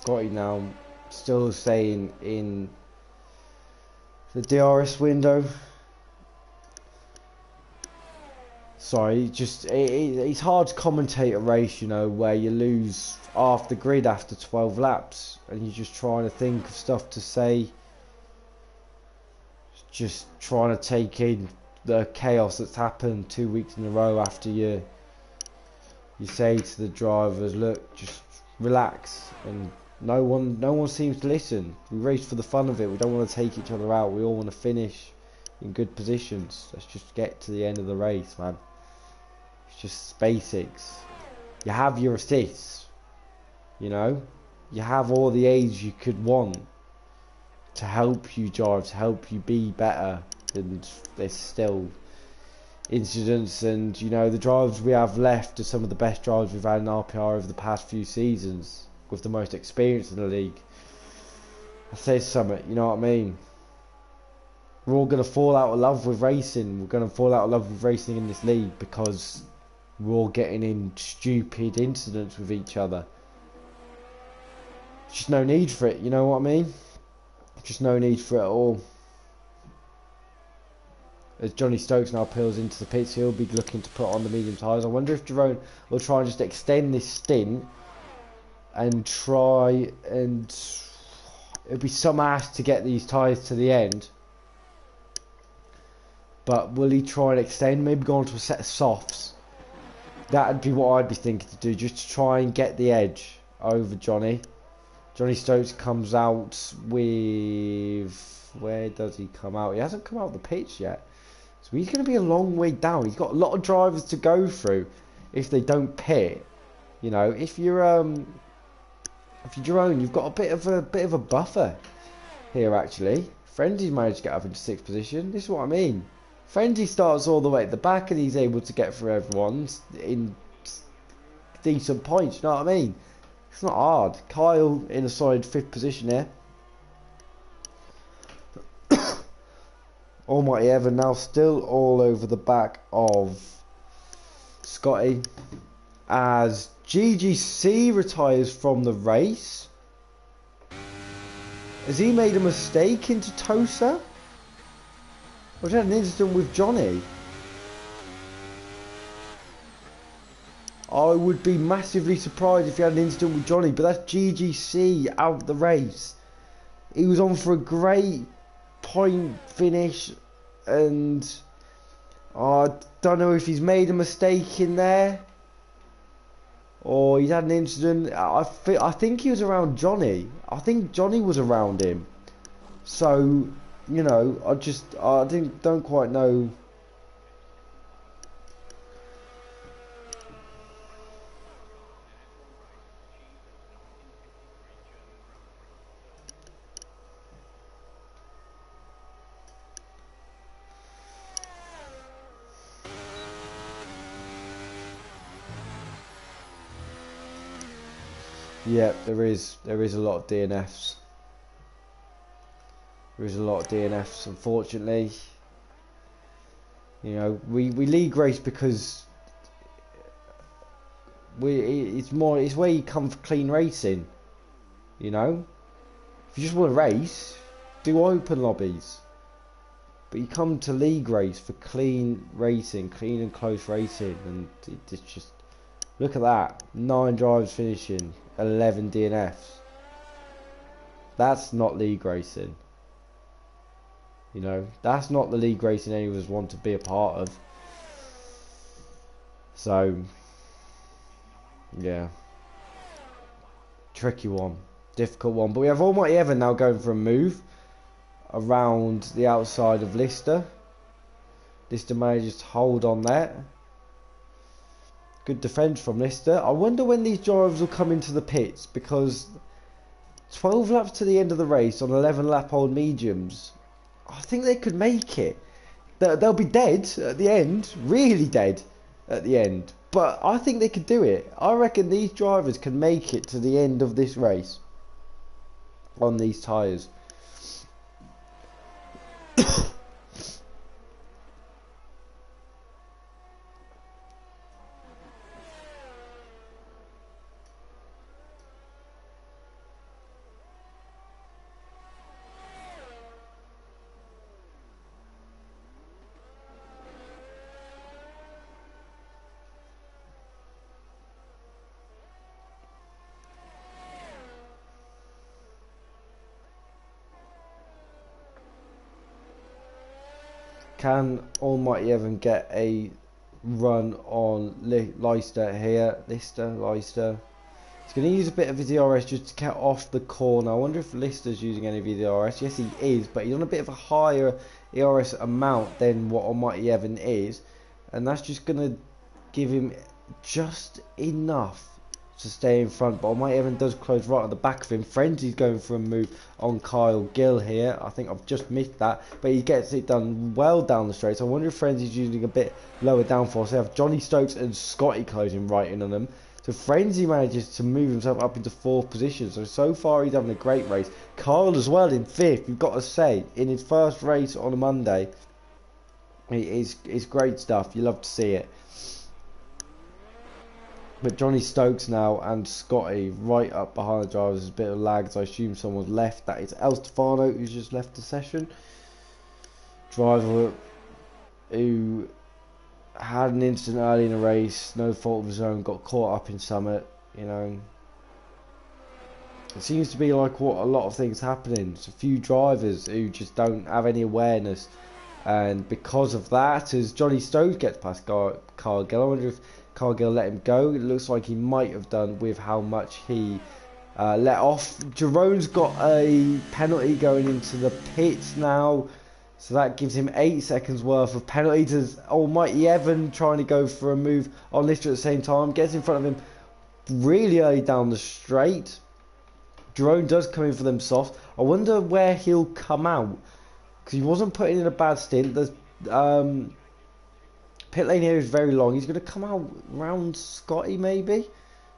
Scotty now still staying in the DRS window. Sorry, just it's hard to commentate a race, you know, where you lose half the grid after 12 laps and you're just trying to think of stuff to say, just trying to take in the chaos that's happened 2 weeks in a row after you say to the drivers, look, just relax, and no one seems to listen. We race for the fun of it. We don't want to take each other out. We all want to finish in good positions. Let's just get to the end of the race, man. It's just basics. You have your assists, you know, you have all the aids you could want to help you drive, to help you be better, and there's still incidents. And you know, the drivers we have left are some of the best drivers we've had in RPR over the past few seasons, with the most experience in the league. I say something, you know what I mean? We're all going to fall out of love with racing. We're going to fall out of love with racing in this league because we're all getting in stupid incidents with each other. Just no need for it, you know what I mean? Just no need for it at all. As Johnny Stokes now peels into the pits, he'll be looking to put on the medium tyres. I wonder if Jerome will try and just extend this stint and try and... It'll be some ass to get these tyres to the end. But will he try and extend? Maybe go on to a set of softs. That'd be what I'd be thinking to do, just to try and get the edge over Johnny. Johnny Stokes comes out with... Where does he come out? He hasn't come out the pitch yet. So he's going to be a long way down. He's got a lot of drivers to go through if they don't pit. You know, if you're Jerome, you've got a bit of a buffer here actually. Frenzy's managed to get up into 6th position. This is what I mean. Frenzy starts all the way at the back and he's able to get through everyone in decent points, you know what I mean? It's not hard. Kyle in a solid 5th position here. Almighty Evan now still all over the back of Scotty as GGC retires from the race. Has he made a mistake into Tosa? Or had an incident with Johnny? I would be massively surprised if he had an incident with Johnny, but that's GGC out the race. He was on for a great point finish, and I don't know if he's made a mistake in there or he's had an incident. I think he was around Johnny. I think Johnny was around him. So, you know, I don't quite know. Yeah, there is a lot of DNFs. There is a lot of DNFs, unfortunately. You know, we league race because it's where you come for clean racing. You know, if you just want to race, do open lobbies. But you come to league race for clean racing, clean and close racing, and it's just, look at that, 9 drives finishing, 11 DNFs. That's not league racing. You know, that's not the league racing any of us want to be a part of. So, yeah. Tricky one. Difficult one. But we have Almighty Evan now going for a move around the outside of Lister. Lister manages to hold on there. Good defence from Lister. I wonder when these drivers will come into the pits, because 12 laps to the end of the race on 11 lap old mediums, I think they could make it. They'll be dead at the end, really dead at the end, but I think they could do it. I reckon these drivers can make it to the end of this race on these tyres. Can Almighty Evan get a run on Leicester here? Leicester. He's going to use a bit of his DRS just to get off the corner. I wonder if Leicester's using any of his DRS. Yes, he is, but he's on a bit of a higher ERS amount than what Almighty Evan is. And that's just going to give him just enough to stay in front. But Almighty Evan does close right at the back of him. Frenzy's going for a move on Kyle Gill here. I think I've just missed that, but he gets it done well down the straight. So I wonder if Frenzy's using a bit lower downforce. They have Johnny Stokes and Scotty closing right in on them. So Frenzy manages to move himself up into 4th position. So far he's having a great race. Kyle as well in 5th, you've got to say, in his first race on a Monday. It's great stuff. You love to see it. But Johnny Stokes now and Scotty right up behind the drivers. There's a bit of lag, so I assume someone's left. That is El Stefano, who's just left the session. Driver who had an incident early in the race, no fault of his own, got caught up in Summit, you know. It seems to be like what a lot of things happening. It's a few drivers who just don't have any awareness. And because of that, as Johnny Stokes gets past Carl Gill, I wonder if Carl Gill let him go. It looks like he might have done with how much he let off. Jerome's got a penalty going into the pits now. So that gives him 8 seconds worth of penalties as Almighty Evan trying to go for a move on Lister at the same time. Gets in front of him really early down the straight. Jerome does come in for them soft. I wonder where he'll come out, because he wasn't putting in a bad stint. The pit lane here is very long. He's going to come out round Scotty maybe,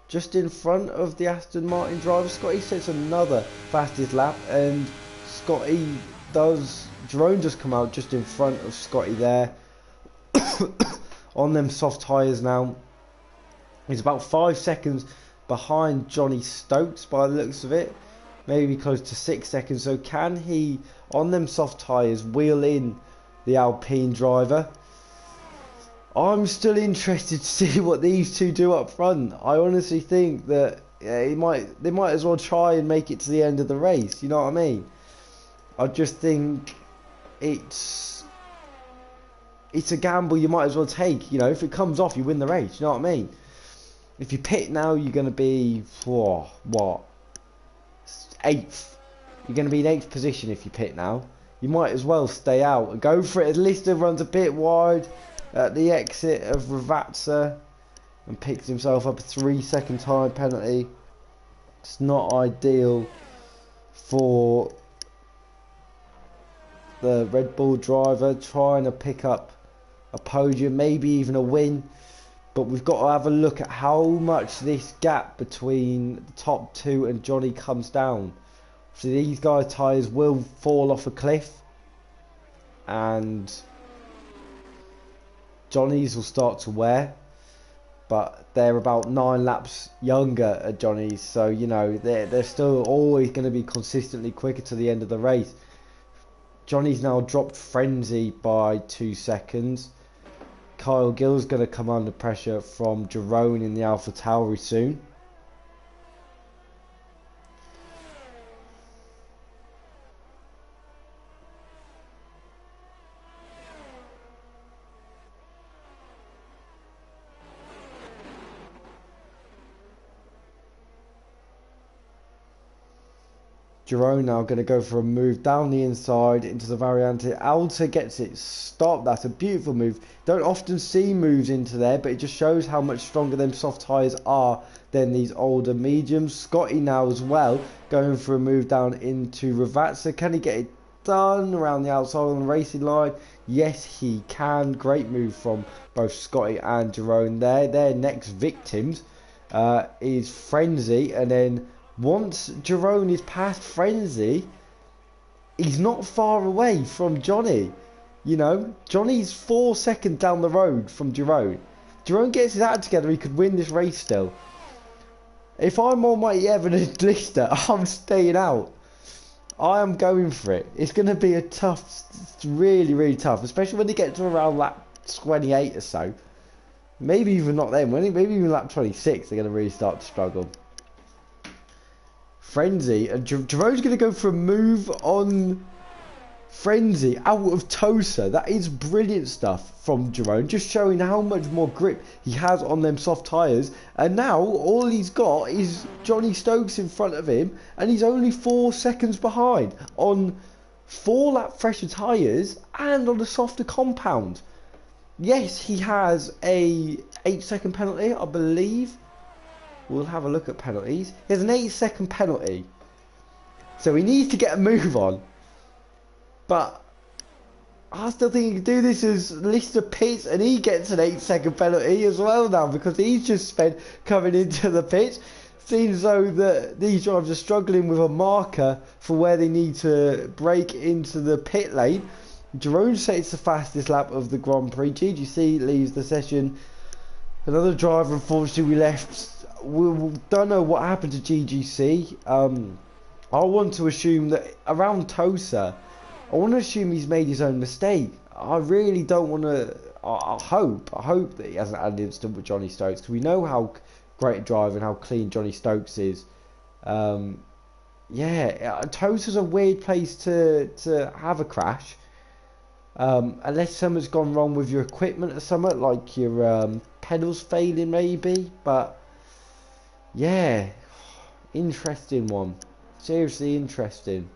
just in front of the Aston Martin driver. Scotty sets another fastest lap, and Jerome does come out just in front of Scotty there. On them soft tyres now. He's about 5 seconds behind Johnny Stokes by the looks of it. Maybe close to 6 seconds. So can he, on them soft tyres, wheel in the Alpine driver? I'm still interested to see what these two do up front. I honestly think that they might as well try and make it to the end of the race. You know what I mean? I just think it's a gamble you might as well take. You know, if it comes off, you win the race. You know what I mean? If you pit now, you're going to be what 8th. You're going to be in 8th position if you pit now. You might as well stay out and go for it. As Lister runs a bit wide at the exit of Ravazza and picks himself up a 3-second time penalty. It's not ideal for the Red Bull driver trying to pick up a podium, maybe even a win. But we've got to have a look at how much this gap between the top 2 and Johnny comes down. So these guys' tyres will fall off a cliff, and Johnny's will start to wear, but they're about 9 laps younger at Johnny's, so you know they're still always going to be consistently quicker to the end of the race. Johnny's now dropped Frenzy by 2 seconds. Kyle Gill's going to come under pressure from Jerome in the Alpha Tauri soon. Jerome now going to go for a move down the inside into the Variante. Alta gets it stopped. That's a beautiful move. Don't often see moves into there, but it just shows how much stronger them soft tyres are than these older mediums. Scotty now as well going for a move down into Ravazza. Can he get it done around the outside on the racing line? Yes, he can. Great move from both Scotty and Jerome there. Their next victims is Frenzy, and then once Jerome is past Frenzy, he's not far away from Johnny. You know, Johnny's 4 seconds down the road from Jerome. Jerome gets his act together, he could win this race still. If I'm Almighty Evan and Lister, I'm staying out. I am going for it. It's going to be a tough, really, really tough, especially when they get to around lap 28 or so. Maybe even not then, maybe even lap 26, they're going to really start to struggle. Frenzy, and Jerome's going to go for a move on Frenzy out of Tosa. That is brilliant stuff from Jerome, just showing how much more grip he has on them soft tyres. And now all he's got is Johnny Stokes in front of him, and he's only 4 seconds behind on 4 lap fresher tyres and on a softer compound. Yes, he has a 8-second penalty, I believe. We'll have a look at penalties. He has an 8-second penalty, so he needs to get a move on. But I still think he can do this as Lister pits, and he gets an 8-second penalty as well now, because he's just spent coming into the pit. Seems though that these drivers are struggling with a marker for where they need to break into the pit lane. Jerome sets the fastest lap of the Grand Prix. GGC leaves the session. Another driver, unfortunately, we left. We don't know what happened to GGC. I want to assume that around Tosa, I want to assume he's made his own mistake. I really don't want to. I hope that he hasn't had an incident with Johnny Stokes, because we know how great a driver and how clean Johnny Stokes is. Yeah, Tosa's a weird place to have a crash, unless something's gone wrong with your equipment or something, like your pedals failing maybe. But yeah, interesting one. Seriously interesting.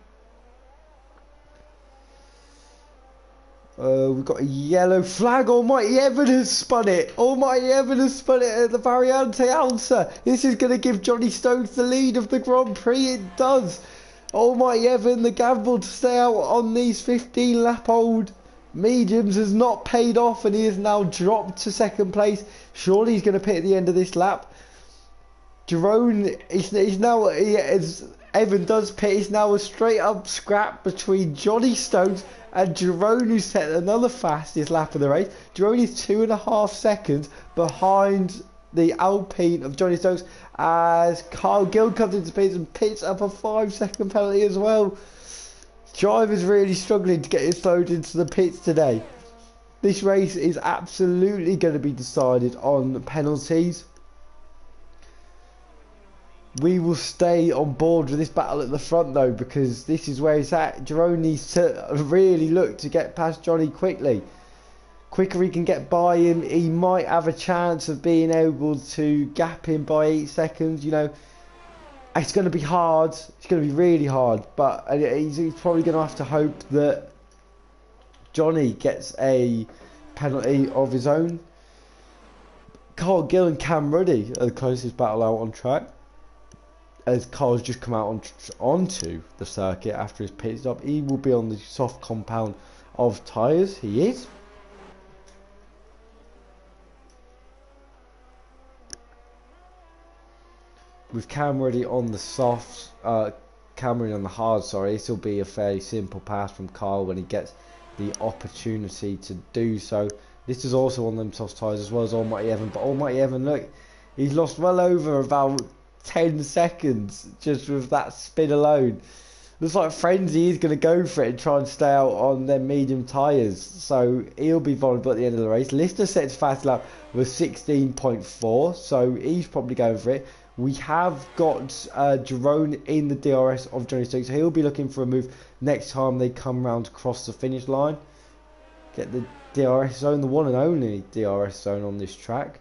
We've got a yellow flag. Almighty Evan has spun it. Almighty Evan has spun it at the Variante Alta. This is going to give Johnny Stokes the lead of the Grand Prix. It does. Almighty Evan, the gamble to stay out on these 15-lap-old mediums has not paid off, and he has now dropped to second place. Surely he's going to pit at the end of this lap. Jerome is now, as Evan does pit, is now a straight-up scrap between Johnny Stokes and Jerome, who set another fastest lap of the race. Jerome is 2.5 seconds behind the Alpine of Johnny Stokes, as Kyle Gill comes into pits and pits up a 5-second penalty as well. Driver's really struggling to get his load into the pits today. This race is absolutely going to be decided on penalties. We will stay on board with this battle at the front though, because this is where it's at. Jerome needs to really look to get past Johnny quickly. Quicker he can get by him, he might have a chance of being able to gap him by 8 seconds. You know, it's going to be hard. It's going to be really hard, but he's probably going to have to hope that Johnny gets a penalty of his own. Carl Gill and Cam Ruddy are the closest battle out on track, as Carl's just come out onto the circuit after his pit stop. He will be on the soft compound of tyres. He is. With Cameron on the soft, Cameron on the hard, sorry, this will be a fairly simple pass from Carl when he gets the opportunity to do so. This is also on them soft tyres as well as Almighty Evan, but Almighty Evan, look, he's lost well over about 10 seconds just with that spin alone. Looks like Frenzy is going to go for it and try and stay out on their medium tyres, so he'll be vulnerable at the end of the race. Lister sets fast lap with 16.4, so he's probably going for it. We have got Jerome in the DRS of Johnny Stokes, so he'll be looking for a move next time they come round across the finish line. Get the DRS zone, the one and only DRS zone on this track,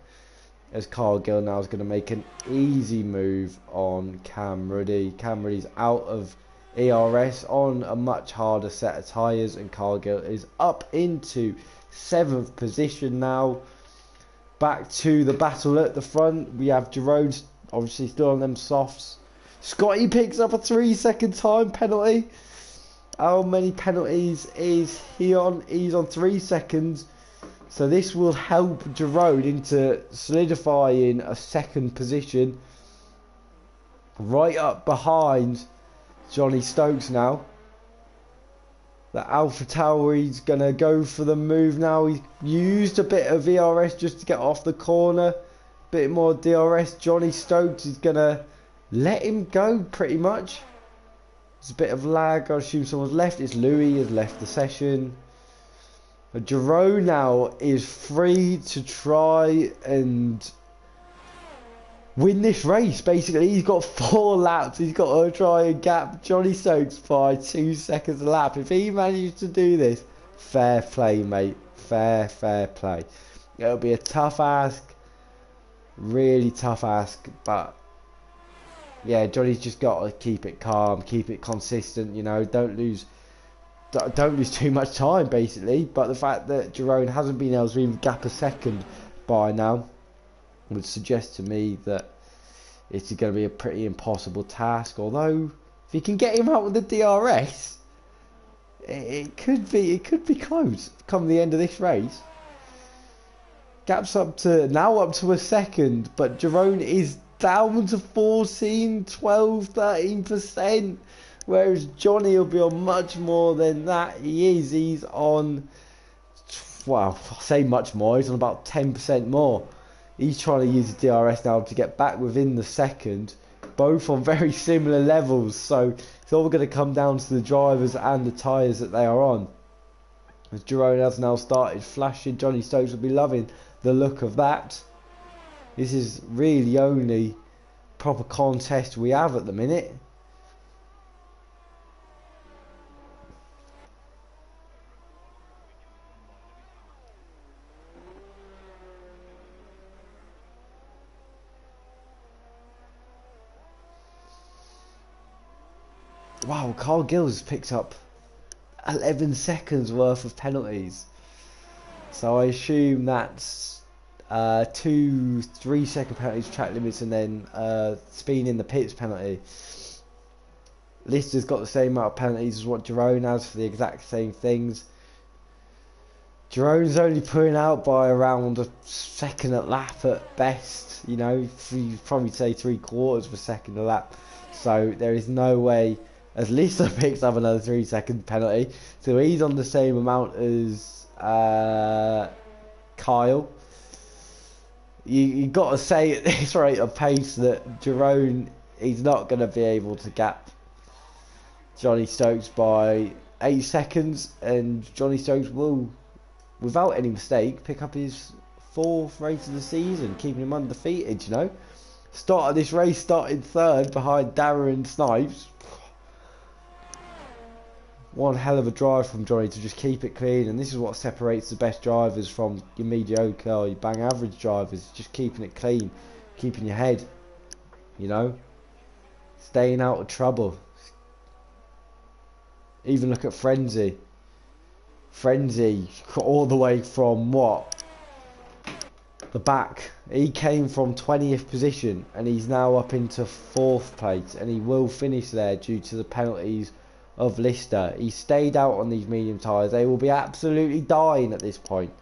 as Carl Gill now is going to make an easy move on Cam Ruddy. Cam Ruddy's out of ERS on a much harder set of tyres, and Carl Gill is up into 7th position now. Back to the battle at the front. We have Jerome obviously still on them softs. Scotty picks up a 3-second time penalty. How many penalties is he on? He's on 3 seconds. So this will help Jerome into solidifying a second position, right up behind Johnny Stokes now. The Alpha Tower, he's going to go for the move now. He's used a bit of VRS just to get off the corner. Bit more DRS. Johnny Stokes is going to let him go pretty much. There's a bit of lag. I assume someone's left. It's Louis has left the session. But Jerome now is free to try and win this race. Basically, he's got 4 laps. He's got to try and gap Johnny Stokes by 2 seconds a lap. If he manages to do this, fair play, mate. Fair play. It'll be a tough ask, really tough ask, but yeah, Johnny's just got to keep it calm, keep it consistent. You know, don't lose too much time, basically. But the fact that Jerome hasn't been able to even gap a second by now would suggest to me that it's going to be a pretty impossible task. Although, if you can get him out with the DRS, it could be close come the end of this race. Gaps up to a second, but Jerome is down to 14, 12, 13%, whereas Johnny will be on much more than that. He's on, well, I'll say much more, he's on about 10% more. He's trying to use the DRS now to get back within the second, both on very similar levels, so it's all going to come down to the drivers and the tyres that they are on. As Jerome has now started flashing, Johnny Stokes will be loving the look of that. This is really the only proper contest we have at the minute. Wow, Carl Gills picked up 11 seconds worth of penalties. So I assume that's 2 3-second penalties, track limits, and then speed in the pits penalty. Lister's got the same amount of penalties as what Jerome has for the exact same things. Jerome's only pulling out by around a second a lap at best. You know, you'd probably say 3/4 of a second a lap. So there is no way, as Lister picks up another 3-second penalty. So he's on the same amount as Kyle. You got to say at this rate of pace that Jerome, he's not going to be able to gap Johnny Stokes by 8 seconds, and Johnny Stokes will, without any mistake, pick up his 4th race of the season, keeping him undefeated. You know, start of this race started 3rd behind Darren Snipes. One hell of a drive from Johnny to just keep it clean, and this is what separates the best drivers from your mediocre or your bang average drivers. Just keeping it clean, keeping your head, you know, staying out of trouble. Even look at Frenzy all the way from what, the back. He came from 20th position and he's now up into 4th place, and he will finish there due to the penalties of Lister. He stayed out on these medium tyres. They will be absolutely dying at this point.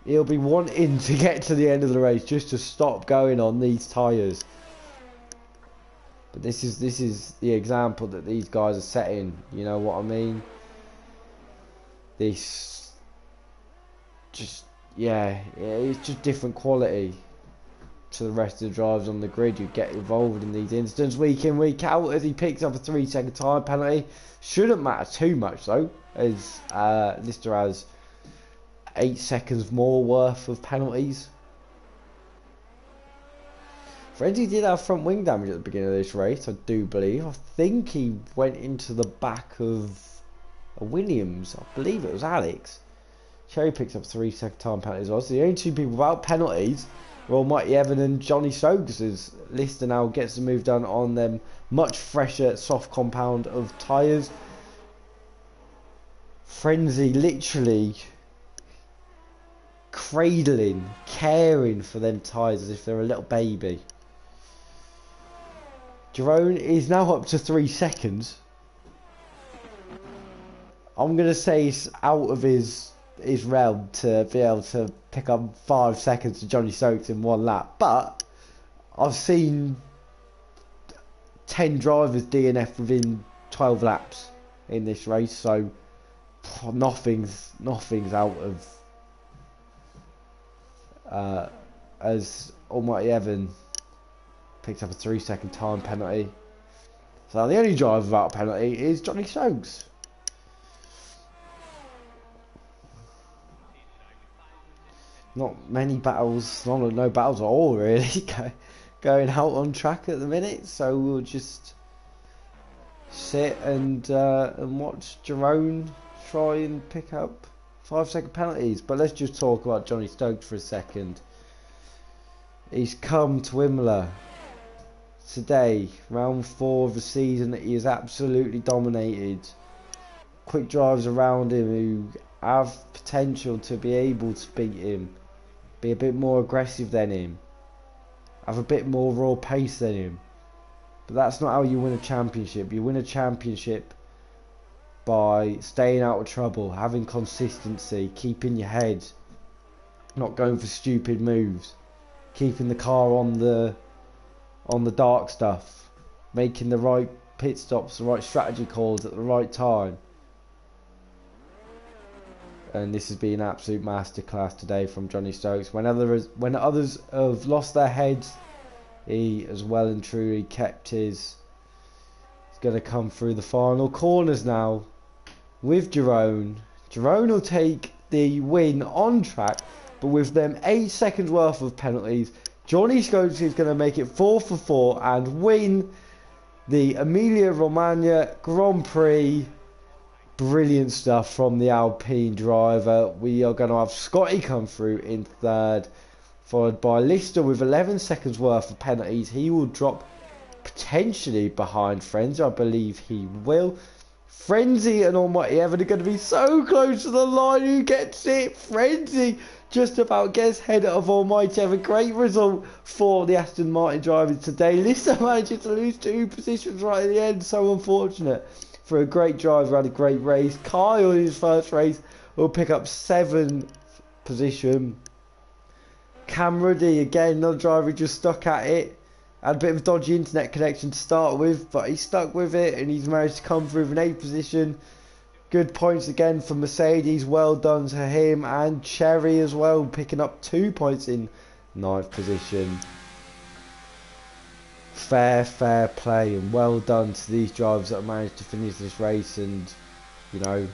He'll be wanting to get to the end of the race just to stop going on these tyres. But this is the example that these guys are setting. You know what I mean? This just, yeah, it's just different quality to the rest of the drivers on the grid who get involved in these incidents week in, week out. As he picks up a 3-second time penalty, shouldn't matter too much though, as Lister has 8 seconds more worth of penalties. Frenzy did have front wing damage at the beginning of this race, I do believe. I think he went into the back of a Williams. I believe it was Alex. Cherry picks up 3-second time penalties. So the only 2 people without penalties were Almighty Evan and Johnny Stokes, as Lister now gets the move done on them much fresher soft compound of tyres. Frenzy literally cradling, caring for them tyres as if they're a little baby. Jerome is now up to 3 seconds. I'm going to say it's out of his realm to be able to pick up 5 seconds to Johnny Stokes in 1 lap. But I've seen 10 drivers DNF within 12 laps in this race, so nothing's out of as Almighty Evan picked up a 3-second time penalty. So the only driver without a penalty is Johnny Stokes. Not many battles, no battles at all really going out on track at the minute, so we'll just sit and watch Jerome try and pick up 5-second penalties. But let's just talk about Johnny Stokes for a second. He's come to Imola today, round 4 of the season. He has absolutely dominated. Quick drives around him who have potential to be able to beat him, be a bit more aggressive than him, have a bit more raw pace than him. But that's not how you win a championship. You win a championship by staying out of trouble, having consistency, keeping your head, not going for stupid moves, keeping the car on the dark stuff, making the right pit stops, the right strategy calls at the right time. And this has been an absolute masterclass today from Johnny Stokes. When others have lost their heads, he has well and truly kept his. He's going to come through the final corners now with Jerome. Jerome will take the win on track, but with them 8 seconds worth of penalties, Johnny Stokes is going to make it 4 for 4 and win the Emilia-Romagna Grand Prix. Brilliant stuff from the Alpine driver. We are going to have Scotty come through in third, followed by Lister with 11 seconds worth of penalties. He will drop potentially behind Frenzy. I believe he will. Frenzy and Almighty Evan are going to be so close to the line. Who gets it? Frenzy just about gets ahead of Almighty Evan. Great result for the Aston Martin drivers today. Lister managed to lose 2 positions right at the end. So unfortunate for a great driver. Had a great race. Kyle in his first race will pick up 7th position. Cameron D again, another driver who just stuck at it. Had a bit of a dodgy internet connection to start with, but he stuck with it and he's managed to come through with an 8th position. Good points again for Mercedes. Well done to him, and Cherry as well, picking up 2 points in 9th position. Fair play, and well done to these drivers that have managed to finish this race and, you know,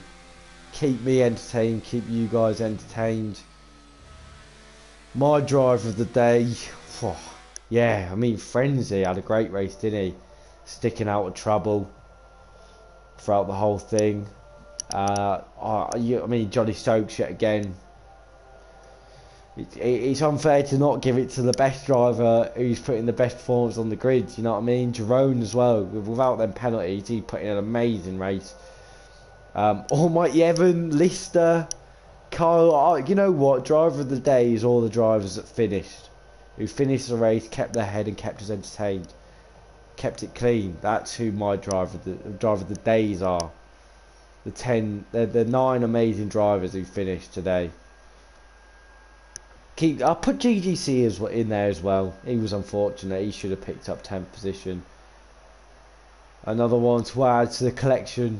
keep me entertained, keep you guys entertained. My driver of the day, yeah, I mean, Frenzy had a great race, didn't he? Sticking out of trouble throughout the whole thing. I mean, Johnny Stokes yet again. It's unfair to not give it to the best driver who's putting the best performance on the grid, you know what I mean? Jerome as well, without them penalties, he put in an amazing race. Almighty Evan, Lister, Kyle, you know what? Driver of the day is all the drivers that finished. Who finished the race, kept their head and kept us entertained. Kept it clean. That's who my driver of the days are. The 9 amazing drivers who finished today. I'll put GGC in there as well. He was unfortunate. He should have picked up 10th position. Another one to add to the collection.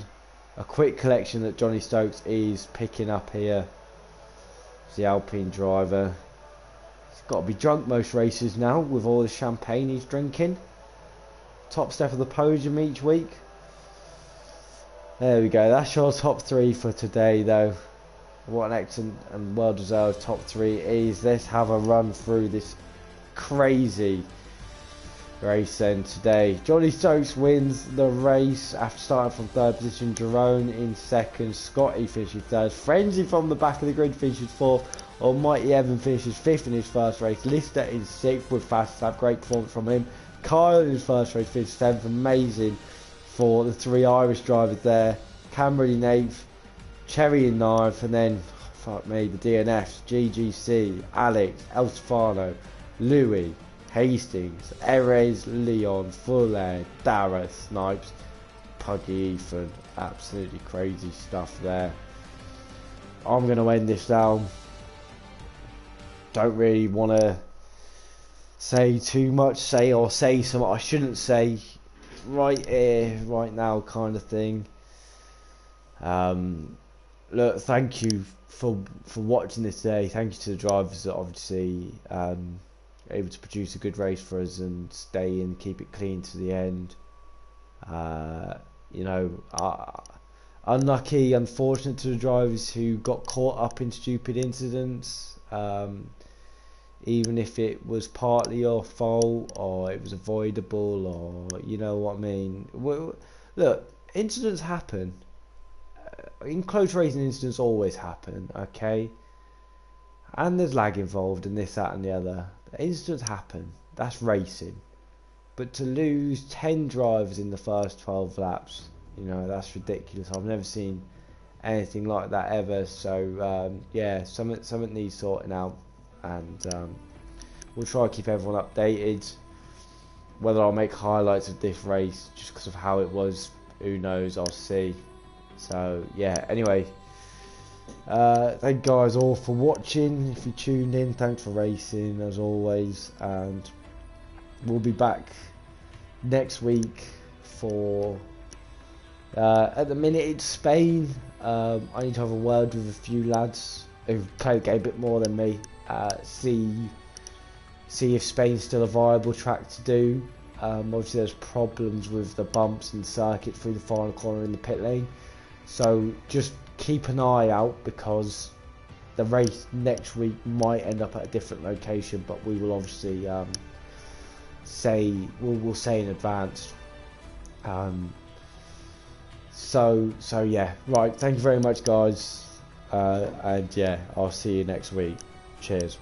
A quick collection that Johnny Stokes is picking up here. It's the Alpine driver. He's got to be drunk most races now with all the champagne he's drinking. Top step of the podium each week. There we go. That's your top 3 for today, though. What an excellent and well-deserved top 3 is. Let's have a run through this crazy race then today. Johnny Stokes wins the race after starting from 3rd position. Jerome in 2nd. Scotty finishes 3rd. Frenzy from the back of the grid finishes 4th. Almighty Evan finishes 5th in his first race. Lister in 6th with fast lap. Great performance from him. Kyle in his first race finished 7th. Amazing for the 3 Irish drivers there. Cameron in 8th. Cherry in 9th, and then, fuck me, the DNFs, GGC, Alex, El Stefano, Louis, Hastings, Erez, Leon, Fuller, Dara, Snipes, Pudgy Ethan. Absolutely crazy stuff there. I'm going to end this down. Don't really want to say too much, say something I shouldn't say right here, right now kind of thing. Look, thank you for watching this today. Thank you to the drivers that obviously able to produce a good race for us and stay and keep it clean to the end. You know, unlucky, unfortunate to the drivers who got caught up in stupid incidents. even if it was partly your fault or it was avoidable, or you know what I mean. Look, incidents happen. In close racing, incidents always happen, okay? And there's lag involved and this, that and the other. Incidents happen. That's racing. But to lose 10 drivers in the first 12 laps, you know, that's ridiculous. I've never seen anything like that ever. So yeah, something needs sorting out, and we'll try to keep everyone updated. Whether I'll make highlights of this race just because of how it was, who knows, I'll see. So yeah, anyway, thank you guys all for watching. If you tuned in, thanks for racing as always, and we'll be back next week for at the minute it's Spain. I need to have a word with a few lads who've played the game a bit more than me, see if Spain's still a viable track to do. Obviously there's problems with the bumps and circuit through the final corner in the pit lane, so just keep an eye out, because the race next week might end up at a different location, but we will obviously we'll say in advance. So yeah, right, thank you very much guys, and yeah, I'll see you next week. Cheers.